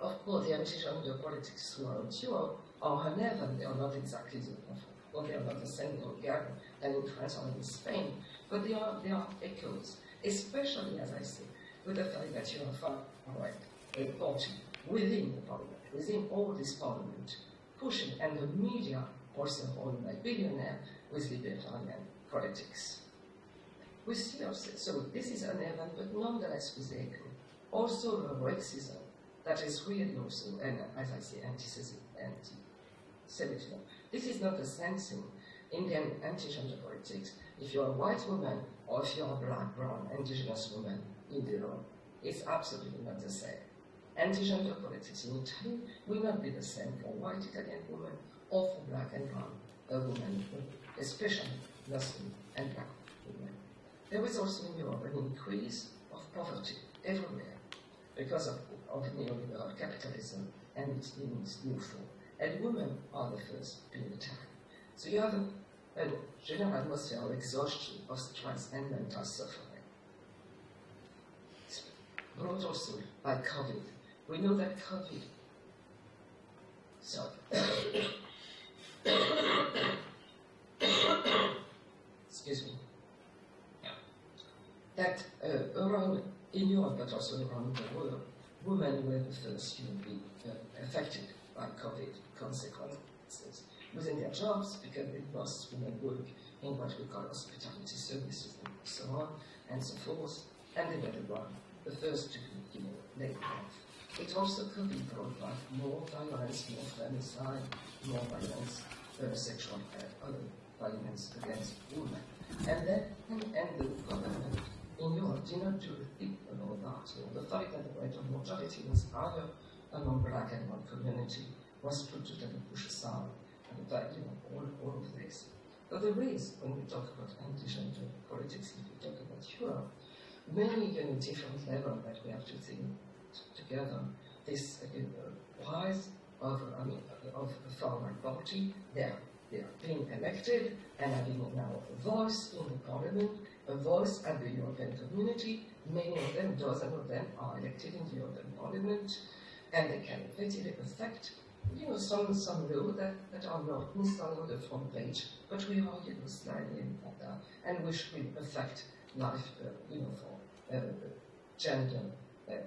of course, the anti-gender politics throughout Europe are uneven. They are not exactly they are not the same in Bulgaria than in France or in Spain, but they are echoes, especially, as I say, with the fact that you have a party within the parliament, within all this parliament, pushing, and the media also owned by billionaires with libertarian politics. We see also, so this is uneven, but nonetheless with the echo. Also the racism, that is really also, and as I say, anti-Semitism. This is not the same thing in the anti-gender politics. If you're a white woman, or if you're a black, brown, indigenous woman in the law, it's absolutely not the same. Anti-gender politics in Italy will not be the same for white Italian women or for black and brown women, especially Muslim and black women. There is also in Europe an increase of poverty everywhere because of neoliberal capitalism and its new form. And women are the first being attacked. So you have a general atmosphere of exhaustion, of stress and mental suffering. It's brought also by COVID. We know that COVID, excuse me, that around in Europe but also around the world, women were the first to be affected by COVID consequences within their jobs, because most women work in what we call hospitality services and so on and so forth, and they were the first to be laid off. It also could be brought by more violence, more femicide, more violence, sexual violence against women. And the government in Europe did not do a thing about that. The fact that the rate of mortality was higher among black and white community was put to the push aside. And in fact, all of this. But there is, when we talk about anti-gender politics, if we talk about Europe, many different levels that we have to think together. This rise of far-right party, they are being elected and having now a voice in the parliament, a voice at the European community. Many of them, dozens of them, are elected in the European Parliament, and they can effectively affect some laws that are not necessarily on the front page, but we are slightly at that, and which will affect life, for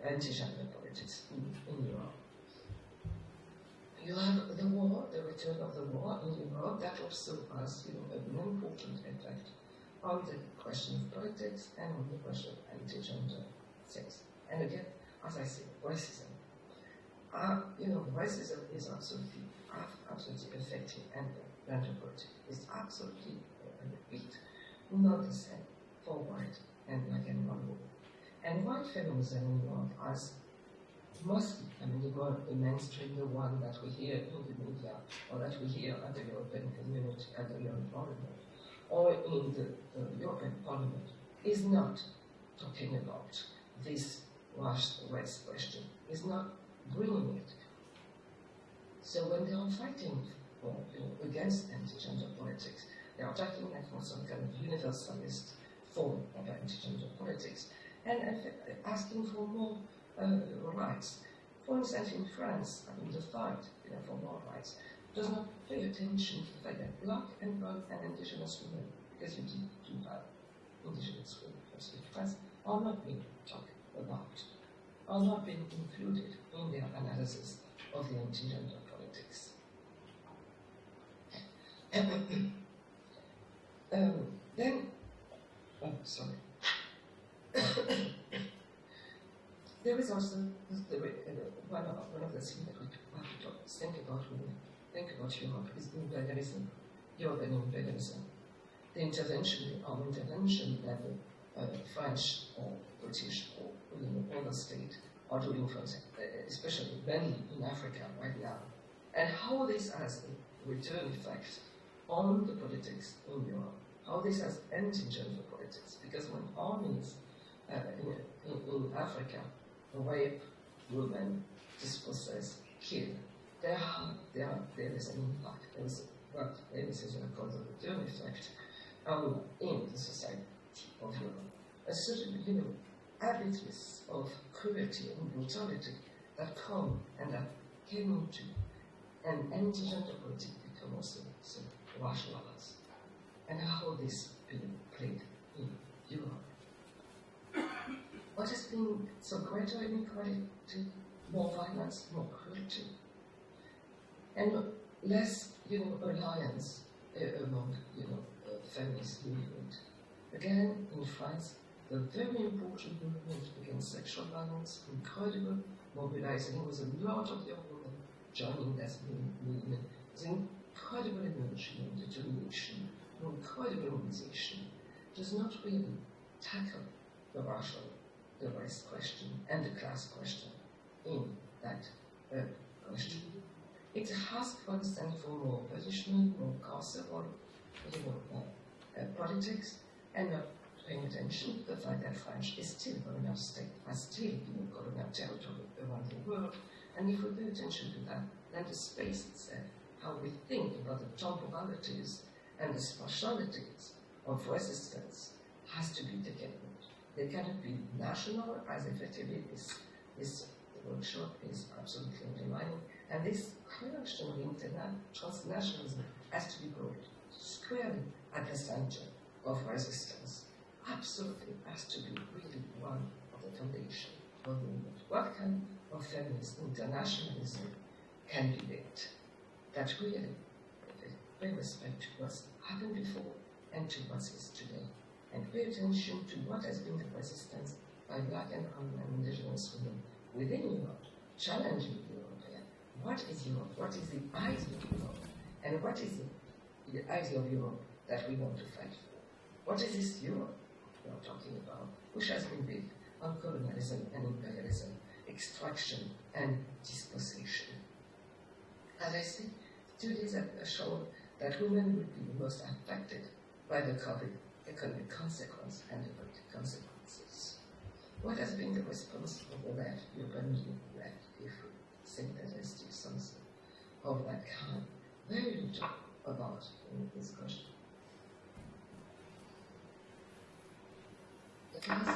anti-gender politics in Europe. You have the war, the return of the war in Europe, that also has an important effect on the question of politics and on the question of anti-gender things. And again, as I said, racism. Racism is absolutely affecting gender politics. It's absolutely, not the same for white and black and brown women. And white feminism in Europe has mostly, the mainstream, the one that we hear in the media, or that we hear at the European community, at the European Parliament, or in the European Parliament, is not talking about this race question, is not bringing it. So when they are fighting against anti-gender politics, they are talking for some kind of universalist form of anti-gender politics, and asking for more rights. For instance, in France, the fight for more rights does not pay attention to the fact that black and brown and indigenous women, because you do have indigenous women in France, are not being talked about, are not being included in their analysis of the anti-gender politics. one of the things that we have to think about when we think about Europe is imperialism, European imperialism. The intervention, our intervention level, French or British or other state are doing, for example, especially many in Africa right now, and how this has a return effect on the politics in Europe, how this has anti-gender politics, because when armies in Africa rape women, dispossess, kill, there is an impact, there is a called the return effect in the society of Europe. A certain, habits of cruelty and brutality that come and that came into an anti-gender politic become also rationalized, and how this being played in Europe. What has been so greater inequality, more violence, more cruelty, and less, alliance among, feminist movement. Again, in France, the very important movement against sexual violence, incredible, mobilizing with a lot of young women joining that movement, with incredible energy and determination, incredible mobilization, does not really tackle the race question and the class question in that question. It asks, for instance, for more punishment, more carceral, politics, and not paying attention to the fact that France is still a colonial state, has still colonial territory around the world, and if we pay attention to that, then the space itself, how we think about the temporalities and the spatialities of resistance, has to be taken out. They cannot be national, as effectively this workshop is absolutely underlining, and this question of transnationalism has to be brought squarely at the center of resistance. Absolutely has to be really one of the foundation of the movement. What kind of feminist internationalism can be built that really pay respect to what's happened before and to what is today, and pay attention to what has been the resistance by Black and brown and indigenous women within Europe, challenging Europe. What is Europe? What is the idea of Europe? And what is the idea of Europe that we want to fight for? What is this Europe we are talking about, which has been built on colonialism and imperialism, extraction and dispossession? As I said, studies have shown that women would be the most affected by the COVID economic consequence and the political consequences. What has been the response of the left, European left, if we think that there's still something of that kind? Very little about in this question. Because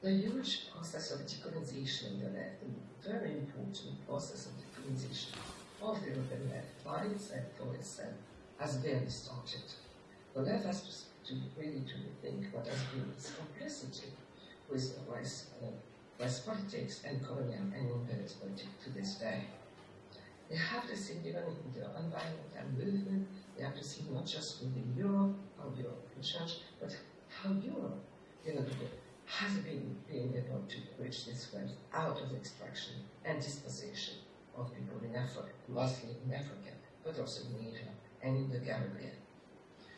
the huge process of decolonization in the left, a very important process of decolonization of the European left by itself, for itself, has barely started. The left has to really rethink what has been its complicity with race politics and colonial and imperialist politics to this day. They have to see, even in the environmental movement, they have to see not just within Europe, how Europe can change, but how Europe, has been able to reach this wealth out of extraction and dispossession of people in Africa, mostly in Africa, but also in Asia and in the Caribbean.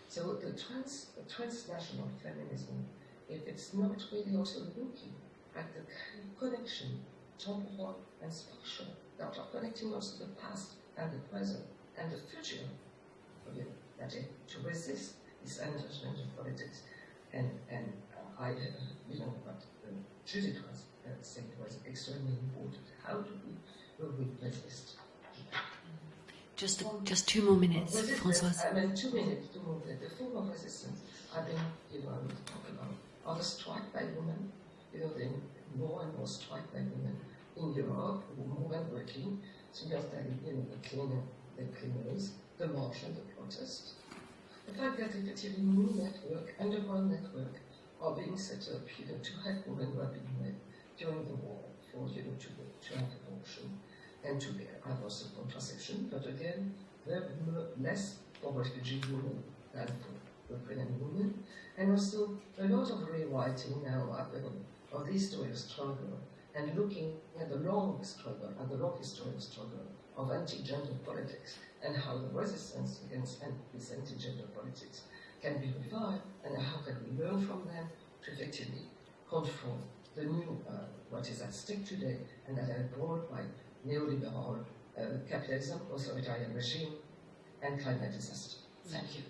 So the transnational feminism, if it's not really also looking at the connection, temporal and spatial, that are connecting also the past and the present and the future, that is, to resist this anti-gender politics. And I, what Judith was saying was extremely important. How do we resist? Just 2 more minutes, Françoise. I mean, 2 minutes, 2 more minutes. The form of resistance I've been, I will talk about are the strike by women. The more and more strike by women in Europe, more and working, simultaneously, the cleaners, the march and the protest. The fact that effectively new network, underground network, are being set up, to help women who have been raped during the war for, to have abortion and to have also contraception. But again, there are less for refugee women than for Ukrainian women, and also a lot of rewriting now happening of the history of struggle and looking at the long struggle and the long history of struggle of anti-gender politics and how the resistance against this anti-gender politics can be revived and how can we learn from them to effectively confront the new, what is at stake today and that are brought by neoliberal capitalism, authoritarian regime, and climate disaster. Thank you.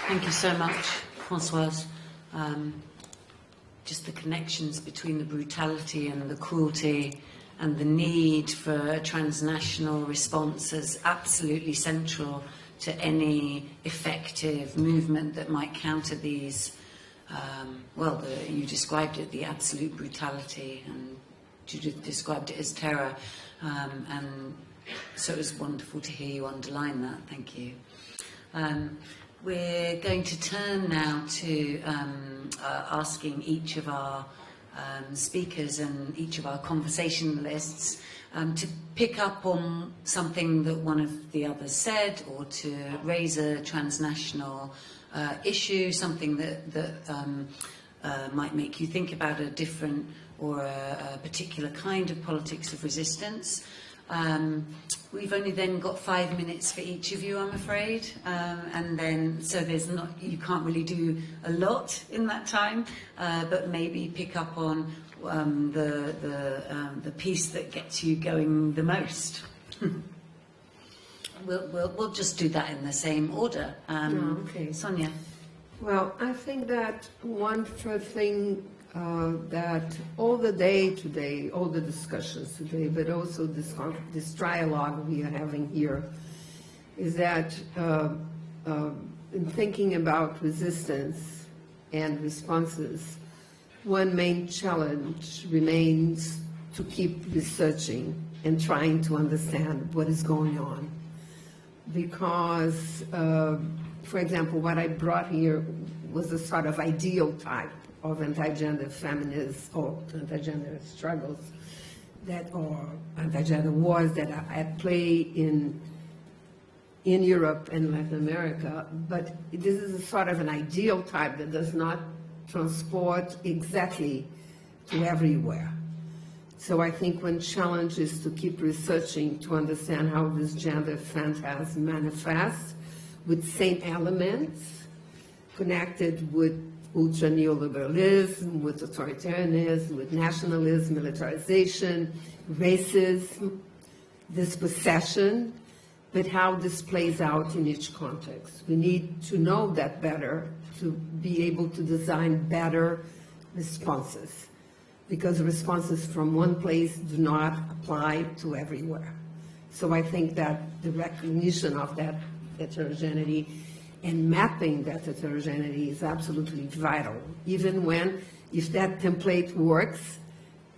Thank you so much, Françoise. Just the connections between the brutality and the cruelty and the need for transnational response is absolutely central to any effective movement that might counter these, you described it, the absolute brutality, and Judith described it as terror. And so it was wonderful to hear you underline that. Thank you. We're going to turn now to asking each of our speakers and each of our conversationalists to pick up on something that one of the others said, or to raise a transnational issue, something that might make you think about a different or a particular kind of politics of resistance. We've only then got 5 minutes for each of you, I'm afraid, and then so you can't really do a lot in that time, but maybe pick up on the piece that gets you going the most. We'll just do that in the same order. Okay. Sonia. Well, I think that one first thing that all the day today, all the discussions today, but also this dialogue we are having here, is that in thinking about resistance and responses, one main challenge remains to keep researching and trying to understand what is going on. Because, for example, what I brought here was a sort of ideal type of anti-gender feminists or anti-gender struggles or anti-gender wars that are at play in Europe and Latin America, but this is a sort of an ideal type that does not transport exactly to everywhere. So I think one challenge is to keep researching to understand how this gender phantasm manifests with same elements connected with ultra-neoliberalism, with authoritarianism, with nationalism, militarization, racism, dispossession, but how this plays out in each context. We need to know that better to be able to design better responses, because responses from one place do not apply to everywhere. So I think that the recognition of that heterogeneity and mapping that heterogeneity is absolutely vital, even if that template works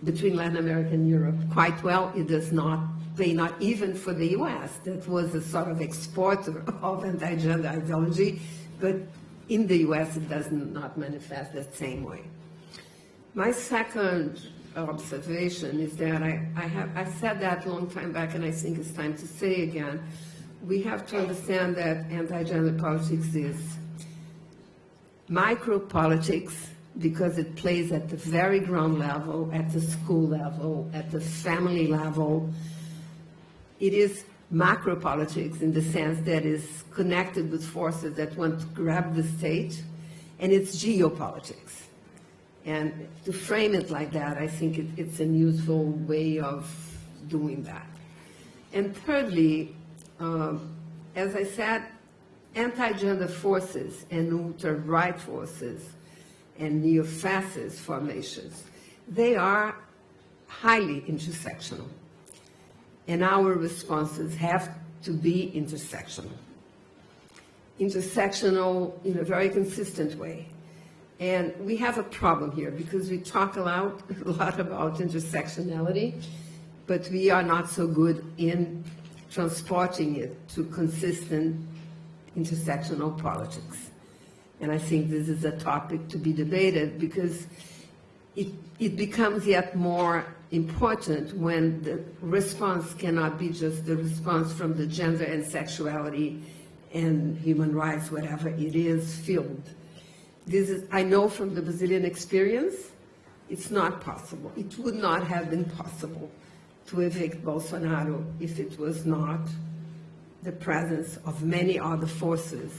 between Latin America and Europe quite well, it does not play, not even for the US, that was a sort of exporter of anti-gender ideology, but in the US it does not manifest the same way. My second observation is that I said that a long time back, and I think it's time to say again, we have to understand that anti-gender politics is micro-politics because it plays at the very ground level, at the school level, at the family level. It is macro-politics in the sense that it's connected with forces that want to grab the state, and it's geopolitics. And to frame it like that, I think it's a useful way of doing that. And thirdly, as I said, anti-gender forces and ultra-right forces and neo-fascist formations, they are highly intersectional. And our responses have to be intersectional. Intersectional in a very consistent way. And we have a problem here because we talk a lot about intersectionality, but we are not so good in transporting it to consistent intersectional politics. And I think this is a topic to be debated because it becomes yet more important when the response cannot be just the response from the gender and sexuality and human rights, whatever it is, field. This is, I know from the Brazilian experience, it's not possible. It would not have been possible to evict Bolsonaro if it was not the presence of many other forces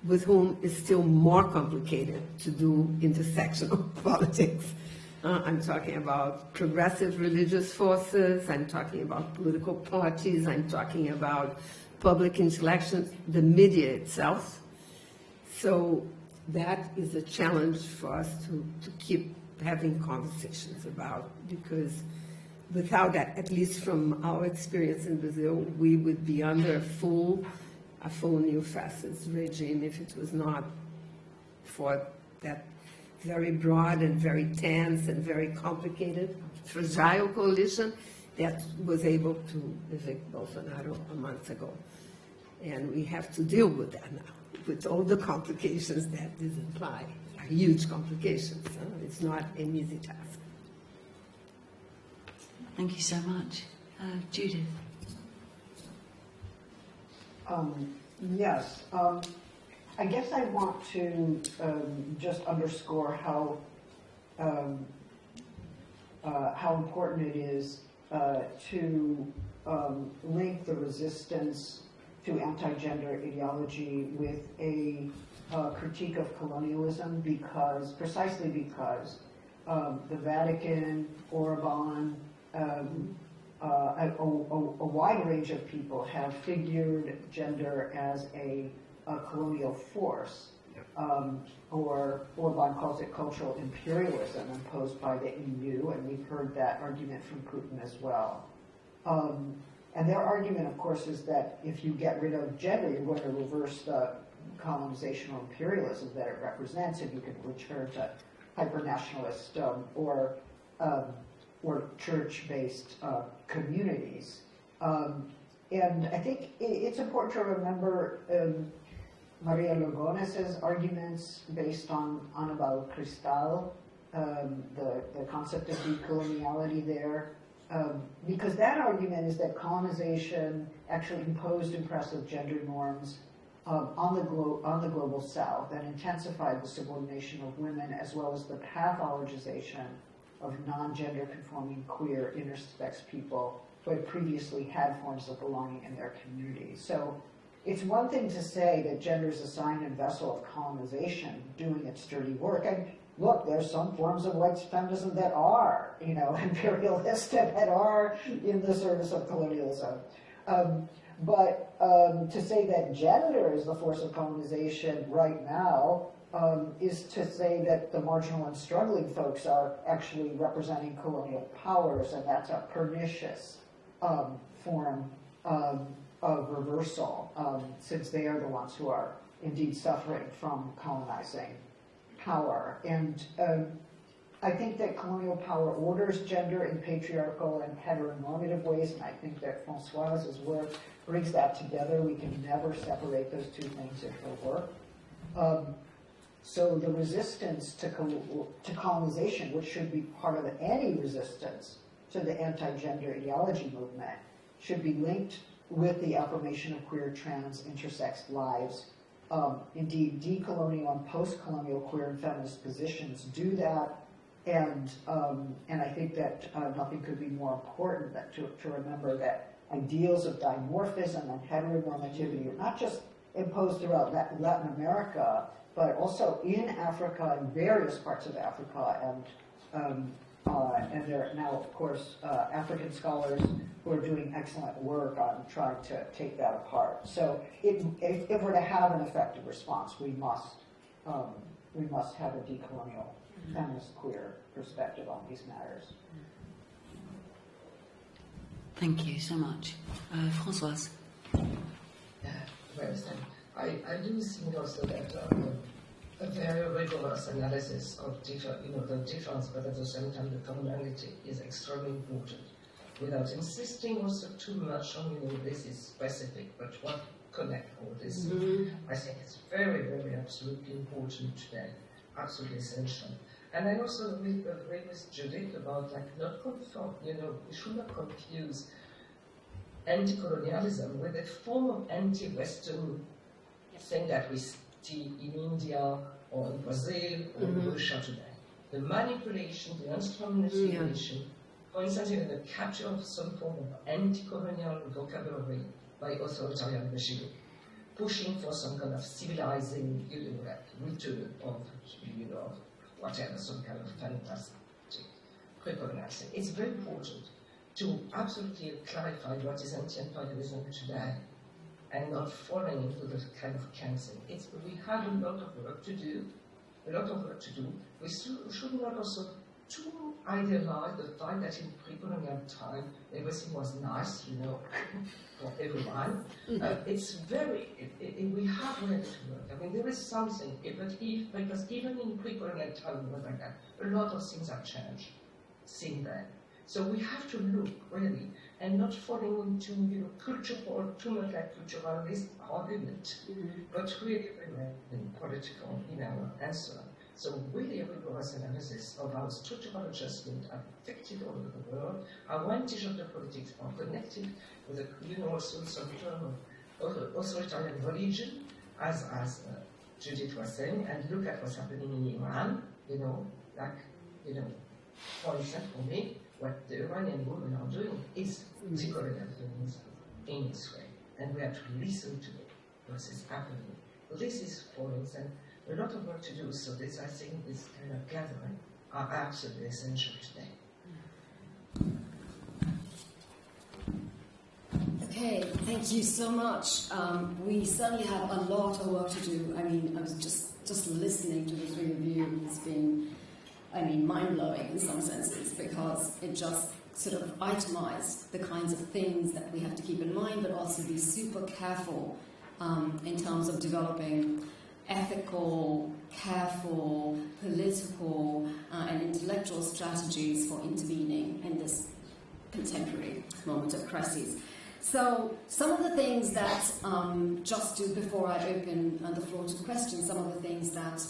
with whom it's still more complicated to do intersectional politics. I'm talking about progressive religious forces, I'm talking about political parties, I'm talking about public intellectuals, the media itself. So that is a challenge for us to keep having conversations about, because without that, at least from our experience in Brazil, we would be under a full new fascist regime if it was not for that very broad and very tense and very complicated, fragile coalition that was able to evict Bolsonaro a month ago. And we have to deal with that now, with all the complications that this implies, huge complications. It's not an easy task. Thank you so much. Judith. Yes. I guess I want to just underscore how important it is to link the resistance to anti-gender ideology with a critique of colonialism, precisely because the Vatican, Orban, a wide range of people have figured gender as a colonial force, or Orban calls it cultural imperialism imposed by the EU, and we've heard that argument from Putin as well. And their argument, of course, is that if you get rid of gender, you're going to reverse the colonizational imperialism that it represents, and you can return to hyper-nationalist or church-based communities. And I think it's important to remember Maria Lugones's arguments based on Anabel Cristal, the concept of decoloniality there, because that argument is that colonization actually imposed impressive gender norms on the global South and intensified the subordination of women, as well as the pathologization of non-gender conforming queer intersex people who had previously had forms of belonging in their communities. So it's one thing to say that gender is a sign and vessel of colonization doing its dirty work. And look, there's some forms of white feminism that are, imperialistic, that are in the service of colonialism. But to say that gender is the force of colonization right now is to say that the marginal and struggling folks are actually representing colonial powers, and that's a pernicious form of reversal, since they are the ones who are indeed suffering from colonizing power. And I think that colonial power orders gender in patriarchal and heteronormative ways, and I think that Françoise's work brings that together. We can never separate those two things in her work. So the resistance to colonization, which should be part of any resistance to the anti-gender ideology movement, should be linked with the affirmation of queer, trans, intersex lives. Indeed, decolonial and post-colonial queer and feminist positions do that, and I think that nothing could be more important than to remember that ideals of dimorphism and heteronormativity are not just imposed throughout Latin America, but also in Africa, in various parts of Africa, and there are now, of course, African scholars who are doing excellent work on trying to take that apart. So if we're to have an effective response, we must have a decolonial, feminist, queer perspective on these matters. Thank you so much. Françoise. I do think also that a very rigorous analysis of the difference, but at the same time the commonality, is extremely important, without insisting also too much on this is specific, but what connect all this. I think it's very, very absolutely important today, absolutely essential. And I also agree with Judith about not conform, we should not confuse anti-colonialism with a form of anti-Western thing that we see in India or in Brazil or in Russia today. The manipulation, the instrumentalization, for instance, even the capture of some form of anti-colonial vocabulary by authoritarian regime, pushing for some kind of civilizing, return of, whatever, some kind of fantastic pre-colonial thing. It's very important to absolutely clarify what is anti-imperialism today and not falling into the kind of cancel. We have a lot of work to do. We should not also too idealize the fact that in pre-colonial time everything was nice, for everyone. It's very, we have really to work. I mean, there is something, because even in pre-colonial time, like that, a lot of things have changed since then. So we have to look, really, and not falling into, cultural, too much like culturalist argument, but really remain political in our answer. So really a rigorous analysis of how structural adjustment are affected all over the world, how advantage of the politics are connected with also some term of authoritarian religion, as Judith was saying, and look at what's happening in Iran, for instance, for me, what the Iranian women are doing is decolonial feminism in its way, and we have to listen to it, what is happening. This is, for instance, a lot of work to do, so I think this kind of gathering are absolutely essential today. Okay, thank you so much. We certainly have a lot of work to do. I mean, I was just listening to the three of you. It's been, mind-blowing in some senses, because it just sort of itemized the kinds of things that we have to keep in mind, but also be super careful in terms of developing ethical, careful, political, and intellectual strategies for intervening in this contemporary moment of crises. So some of the things that, just to, before I open the floor to questions, some of the things that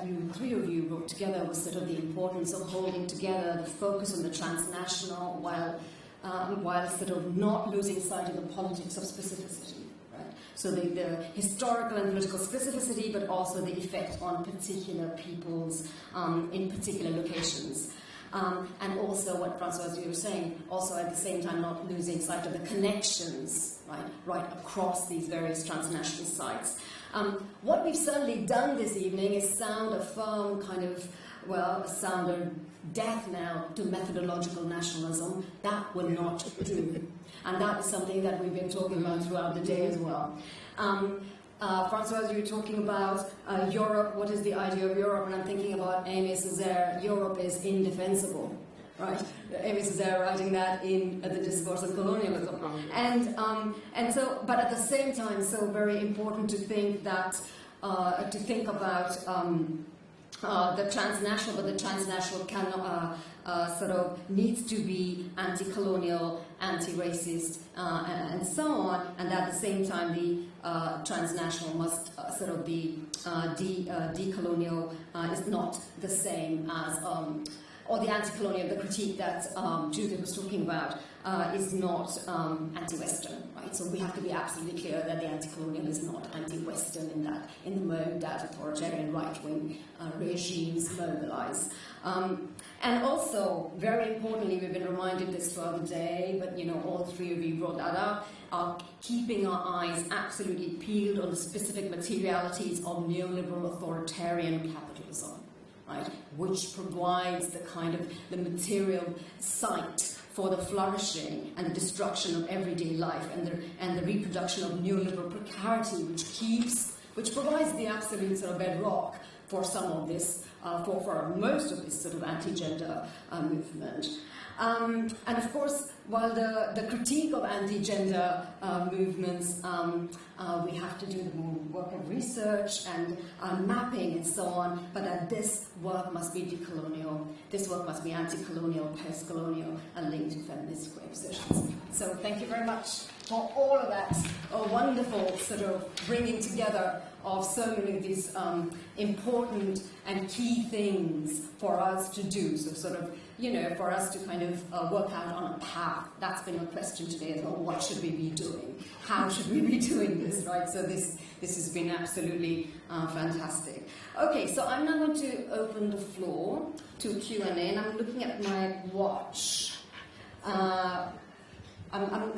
you three of you brought together was sort of the importance of holding together, the focus on the transnational, while sort of not losing sight of the politics of specificity. So the historical and political specificity, but also the effect on particular peoples in particular locations. And also what Françoise, you were saying, also at the same time not losing sight of the connections, right across these various transnational sites. What we've certainly done this evening is sound a firm kind of, sound a death knell to methodological nationalism. That will not do. And that is something that we've been talking about throughout the day as well. Françoise, you were talking about Europe. What is the idea of Europe? And I'm thinking about Aimé Césaire. Europe is indefensible, right? Aimé Césaire writing that in the Discourse of Colonialism. And so, but at the same time, so very important to think that about the transnational, but the transnational cannot sort of needs to be anti-colonial, anti-racist, and so on. And at the same time, the transnational must sort of be decolonial. Is not the same as or the anti-colonial, the critique that Judith was talking about is not anti-Western, right? So we have to be absolutely clear that the anti-colonial is not anti-Western in the mode that authoritarian right-wing regimes mobilize. And also, very importantly, we've been reminded this throughout the day, but all three of you brought that up, are keeping our eyes absolutely peeled on the specific materialities of neoliberal authoritarian capitalism. Right, which provides the kind of the material site for the flourishing and the destruction of everyday life and the reproduction of neoliberal precarity, which provides the absolute sort of bedrock for some of this, for most of this sort of anti-gender movement. And of course, while the critique of anti-gender movements, we have to do the work of research and mapping and so on, but that this work must be decolonial, this work must be anti-colonial, post-colonial, and linked to feminist positions. So thank you very much for all of that, a wonderful sort of bringing together of so many of these important and key things for us to do. So sort of, you know, for us to kind of work out on a path. That's been a question today as well. What should we be doing? How should we be doing this, right? So this has been absolutely fantastic. Okay, so I'm now going to open the floor to Q&A, and I'm looking at my watch. I'm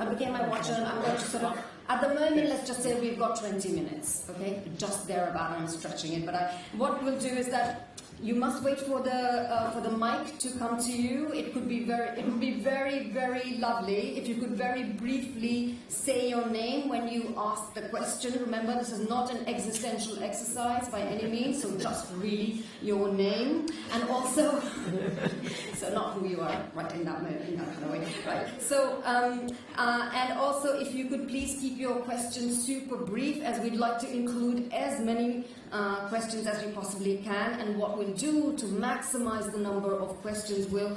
looking at my watch, and I'm going to sort of, at the moment, let's just say we've got 20 minutes, okay? Just thereabout, I'm stretching it. But what we'll do is that you must wait for the mic to come to you. It would be very, very lovely if you could very briefly say your name when you ask the question. Remember, this is not an existential exercise by any means, so just really your name. And also, so not who you are, right, in that kind of way, right? So, and also if you could please keep your questions super brief, as we'd like to include as many questions as we possibly can, and what we'll do to maximize the number of questions, we'll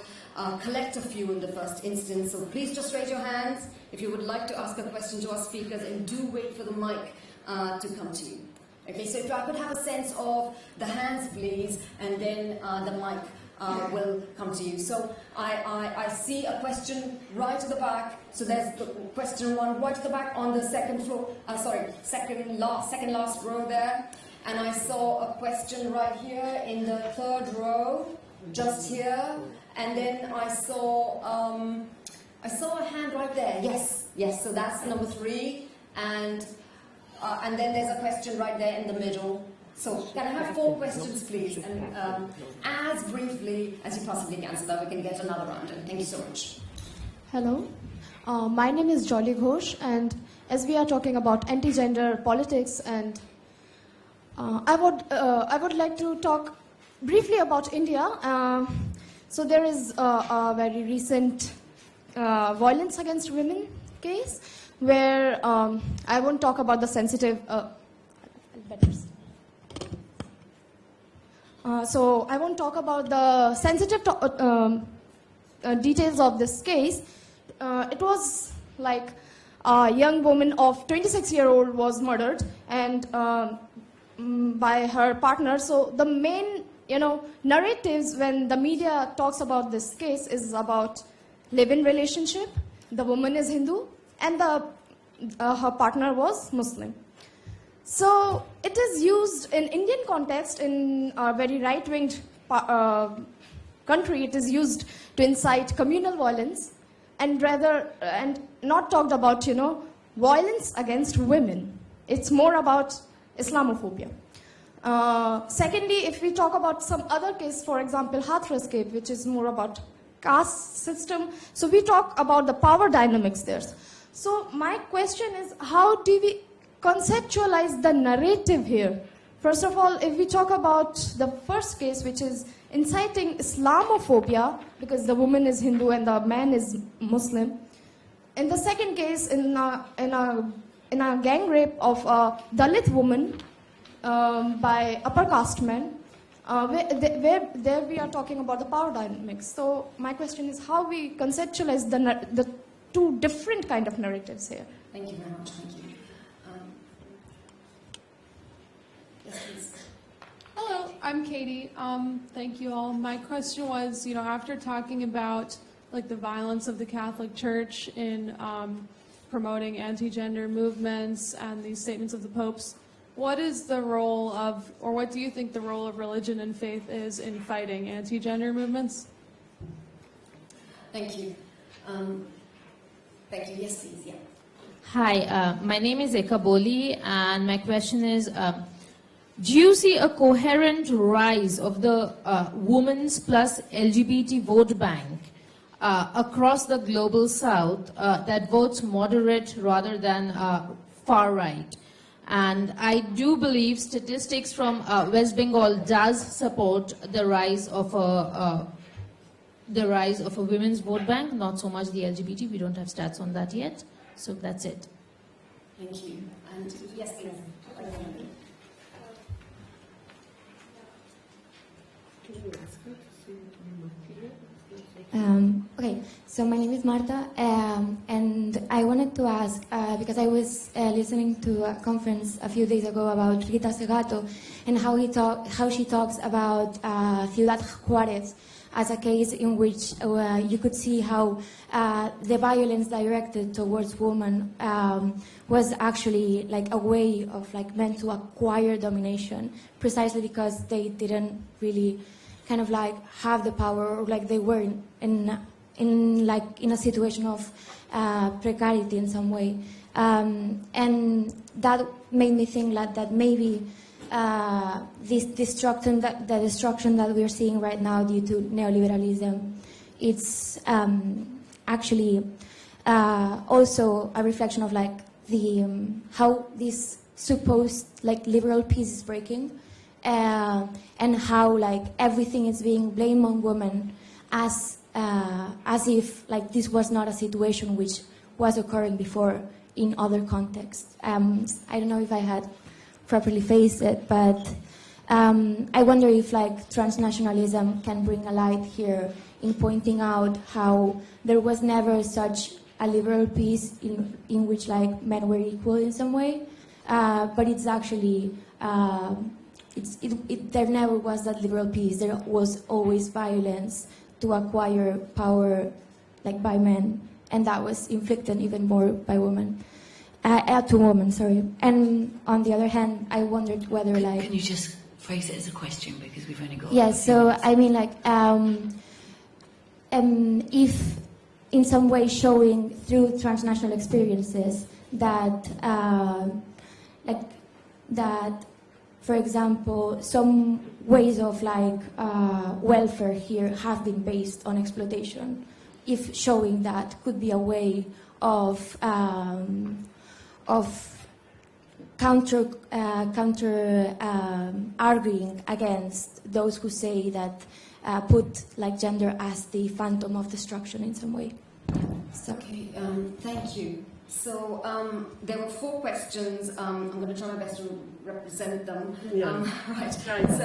collect a few in the first instance. So please just raise your hands if you would like to ask a question to our speakers, and do wait for the mic to come to you. Okay, so if I could have a sense of the hands, please, and then the mic will come to you. So I see a question right at the back. So there's the question one right at the back on the second floor. Second last row there. And I saw a question right here in the third row, just here. And then I saw a hand right there. Yes. So that's number 3. And then there's a question right there in the middle. So can I have 4 questions, please, and as briefly as you possibly can, so that we can get another round. And thank you so much. Hello, my name is Jolly Ghosh, and as we are talking about anti-gender politics, and I would like to talk briefly about India. So there is a very recent violence against women case where I won't talk about the sensitive. So I won't talk about the sensitive details of this case. It was like a young woman of 26-year-old was murdered and by her partner. So the main, narratives when the media talks about this case is about live-in relationship. The woman is Hindu and her partner was Muslim. So it is used in Indian context, in a very right-winged country. It is used to incite communal violence, and not talked about violence against women. It's more about Islamophobia. Secondly, if we talk about some other case, for example, Hathras case, which is more about caste system, so we talk about the power dynamics there. So my question is, how do we conceptualize the narrative here? First of all, if we talk about the first case, which is inciting Islamophobia, because the woman is Hindu and the man is Muslim. In the second case, in a gang rape of a Dalit woman by upper caste men, where there we are talking about the power dynamics. So my question is how we conceptualize the 2 different kind of narratives here. Thank you very much. Thank you. Yes, please. Hello, I'm Katie. Thank you all. My question was, after talking about the violence of the Catholic Church in promoting anti-gender movements and these statements of the popes, what is the role of, or what do you think the role of religion and faith is in fighting anti-gender movements? Thank you. Thank you. Yes, please. Yeah. Hi, my name is Eka Boli, and my question is, do you see a coherent rise of the women's plus LGBT vote bank across the global south that votes moderate rather than far right? And I do believe statistics from West Bengal does support the rise of a women's vote bank, not so much the LGBT. We don't have stats on that yet. So that's it. Thank you. And yes, please. Okay, Okay, so my name is Marta, and I wanted to ask, because I was listening to a conference a few days ago about Rita Segato, and how she talks about Ciudad Juárez as a case in which you could see how the violence directed towards women was actually like a way of like meant to acquire domination, precisely because they didn't really kind of like have the power, or like they were in a situation of precarity in some way, and that made me think that maybe this destruction, the destruction that we're seeing right now due to neoliberalism, it's actually also a reflection of like the how this supposed like liberal peace is breaking. And how like everything is being blamed on women as if like this was not a situation which was occurring before in other contexts. I don't know if I had properly phrased it, but I wonder if like transnationalism can bring a light here in pointing out how there was never such a liberal peace in which like men were equal in some way, but it's actually there never was that liberal peace. There was always violence to acquire power, like by men, and that was inflicted even more by women, to women. Sorry. And on the other hand, I wondered whether like Can you just phrase it as a question, because we've only got. Yes. So I mean, like, if in some way showing through transnational experiences that, for example, some ways of like welfare here have been based on exploitation. If showing that could be a way of counter arguing against those who say that put like gender as the phantom of destruction in some way. So. Okay, thank you. So there were 4 questions. I'm going to try my best to represent them. Yeah. Right. So, yes.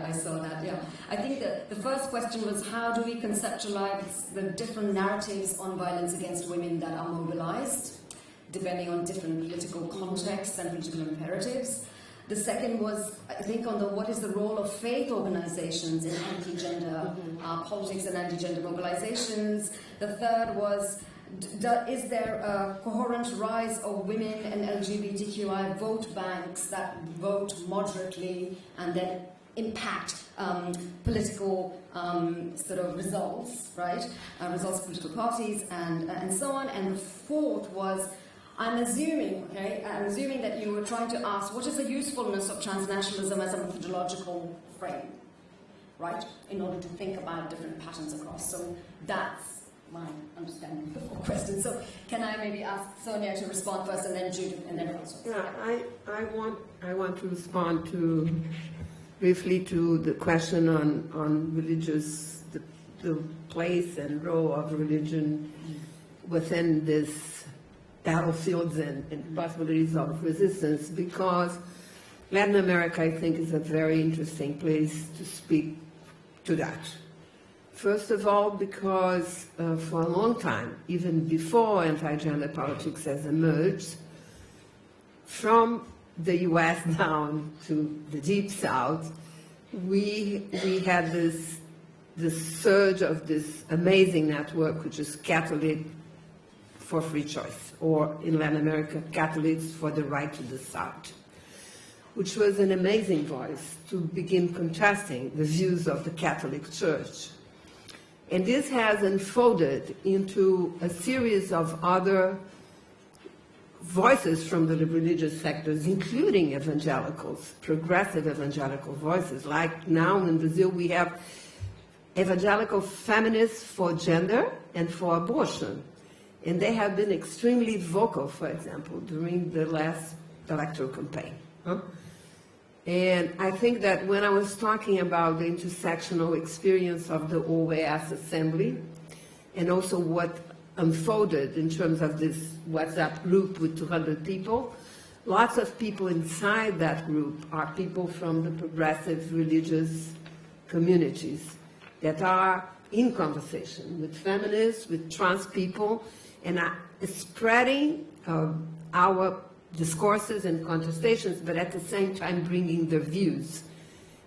I saw that. Yeah. I think the first question was, how do we conceptualize the different narratives on violence against women that are mobilized, depending on different political contexts and political imperatives? The second was, I think, on what is the role of faith organizations in anti-gender politics and anti-gender mobilizations. The third was, is there a coherent rise of women and LGBTQI vote banks that vote moderately and then impact political sort of results, right? Results of political parties and so on. And the fourth was, I'm assuming that you were trying to ask, what is the usefulness of transnationalism as a methodological frame, right? In order to think about different patterns across. So that's my understanding of the 4 questions. So can I maybe ask Sonia to respond first, and then Judith, and then Françoise? Yeah, I want to respond briefly to the question on religious, the place and role of religion within this battlefields and possibilities of resistance, because Latin America, I think, is a very interesting place to speak to that. First of all, because for a long time, even before anti-gender politics has emerged, from the US down to the Deep South, we had this surge of this amazing network, which is Catholic for Free Choice, or in Latin America, Catholics for the Right to Decide, which was an amazing voice to begin contesting the views of the Catholic Church. And this has unfolded into a series of other voices from the religious sectors, including evangelicals, progressive evangelical voices. Like now in Brazil, we have evangelical feminists for gender and for abortion. And they have been extremely vocal, for example, during the last electoral campaign. And I think that when I was talking about the intersectional experience of the OAS Assembly, and also what unfolded in terms of this WhatsApp group with 200 people, lots of people inside that group are people from the progressive religious communities that are in conversation with feminists, with trans people, and spreading our discourses and contestations, but at the same time bringing their views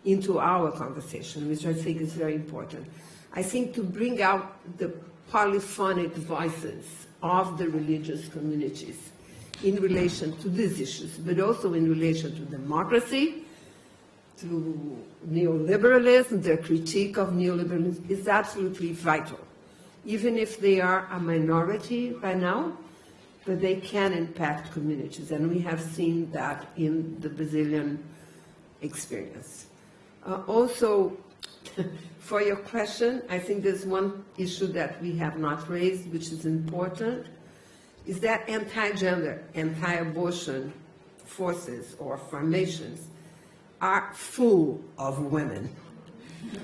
into our conversation, which I think is very important. I think to bring out the polyphonic voices of the religious communities in relation to these issues, but also in relation to democracy, to neoliberalism, their critique of neoliberalism is absolutely vital. Even if they are a minority by now, but they can impact communities, and we have seen that in the Brazilian experience. Also, for your question, I think there's one issue that we have not raised, which is important, is that anti-gender, anti-abortion forces or formations are full of women.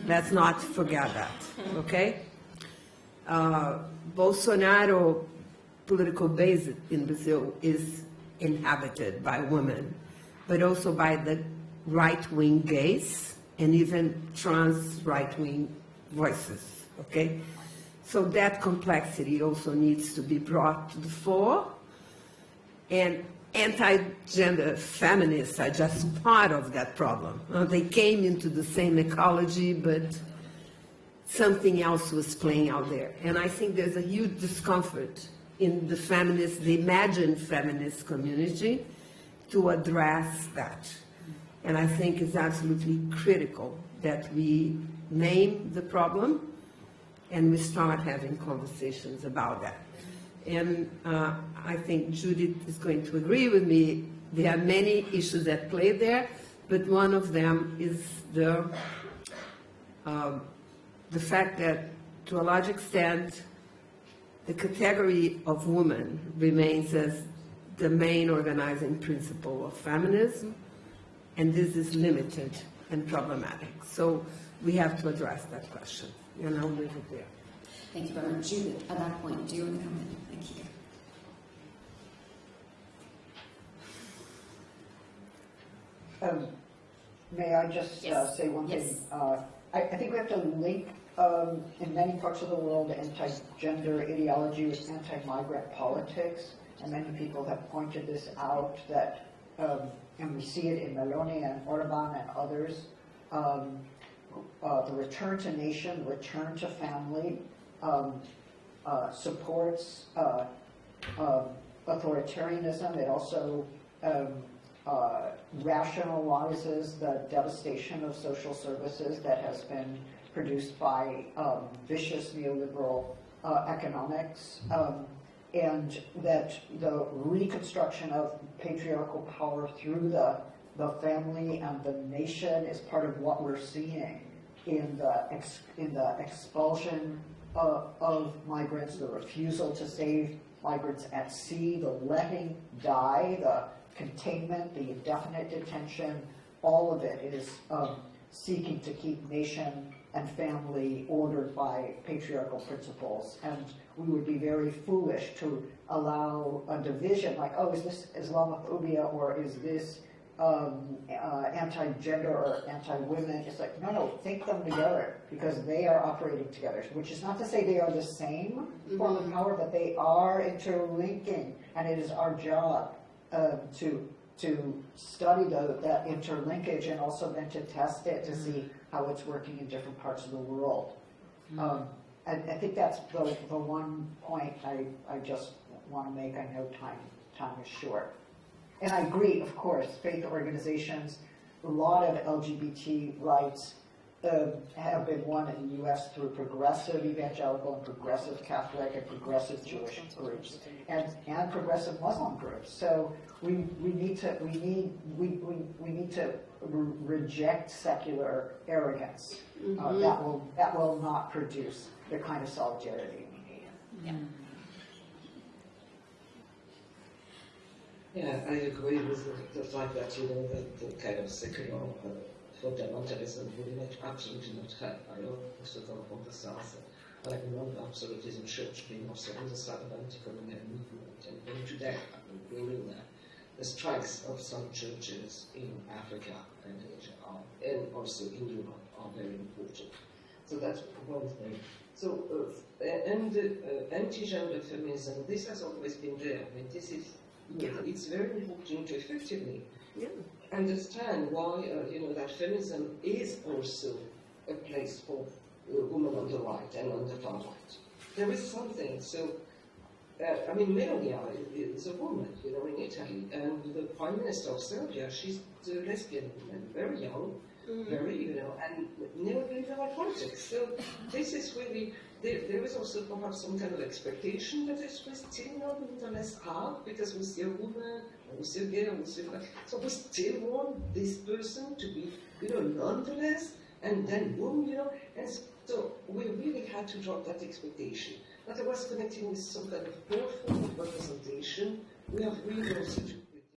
Let's not forget that, okay? Bolsonaro political base in Brazil is inhabited by women, but also by the right-wing gays and even trans right-wing voices, okay? So that complexity also needs to be brought to the fore, and anti-gender feminists are just part of that problem. They came into the same ecology, but something else was playing out there. And I think there's a huge discomfort in the feminist, the imagined feminist community to address that. And I think it's absolutely critical that we name the problem and we start having conversations about that. And I think Judith is going to agree with me. There are many issues at play there, but one of them is the fact that, to a large extent, the category of woman remains as the main organizing principle of feminism, and this is limited and problematic. So we have to address that question, and I'll leave it there. Thank you very much. Judith, at that point, do you want to come in? Thank you. May I just Yes. say one Yes. thing? I think we have to link, in many parts of the world, anti-gender ideology with anti-migrant politics, and many people have pointed this out, that, and we see it in Meloni and Orban and others, the return to nation, return to family, supports authoritarianism. It also rationalizes the devastation of social services that has been produced by vicious neoliberal economics, and that the reconstruction of patriarchal power through the family and the nation is part of what we're seeing in the expulsion of migrants, the refusal to save migrants at sea, the letting die, the containment, the indefinite detention. All of it is seeking to keep nation and family ordered by patriarchal principles. And we would be very foolish to allow a division like, oh, is this Islamophobia or is this anti-gender or anti-women? It's like, no, think them together, because they are operating together, which is not to say they are the same form of power, but they are interlinking, and it is our job to study that interlinkage, and also then to test it to see how it's working in different parts of the world. I think that's the one point I just want to make. I know time is short. And I agree, of course, faith organizations, a lot of LGBT rights have been won in the U.S. through progressive evangelical and progressive Catholic and progressive Jewish groups and progressive Muslim groups. So we need to reject secular arrogance. That will not produce the kind of solidarity we need. Yeah. Yeah, I agree with the fact that, the kind of secular fundamentalism will not absolutely not help. I also come from the South. I know absolutism church being also on the side of anti-colonial movement. And even today, the strikes of some churches in Africa and Asia and also in Europe are very important. So that's one thing. So, and anti-gender feminism, this has always been there. I mean, this is, it's very important to effectively understand why, that feminism is also a place for women on the right and on the far right. There is something, so, I mean, Melania is a woman, in Italy, and the Prime Minister of Serbia, she's a lesbian woman, very young, very, and neoliberal politics. So this is really, there is also perhaps some kind of expectation that this will still not nonetheless have, because we see a woman, or we see a girl, we see a, so we still want this person to be, nonetheless, and then boom, and so we really had to drop that expectation. Otherwise, connecting with some kind of powerful representation, we have really also to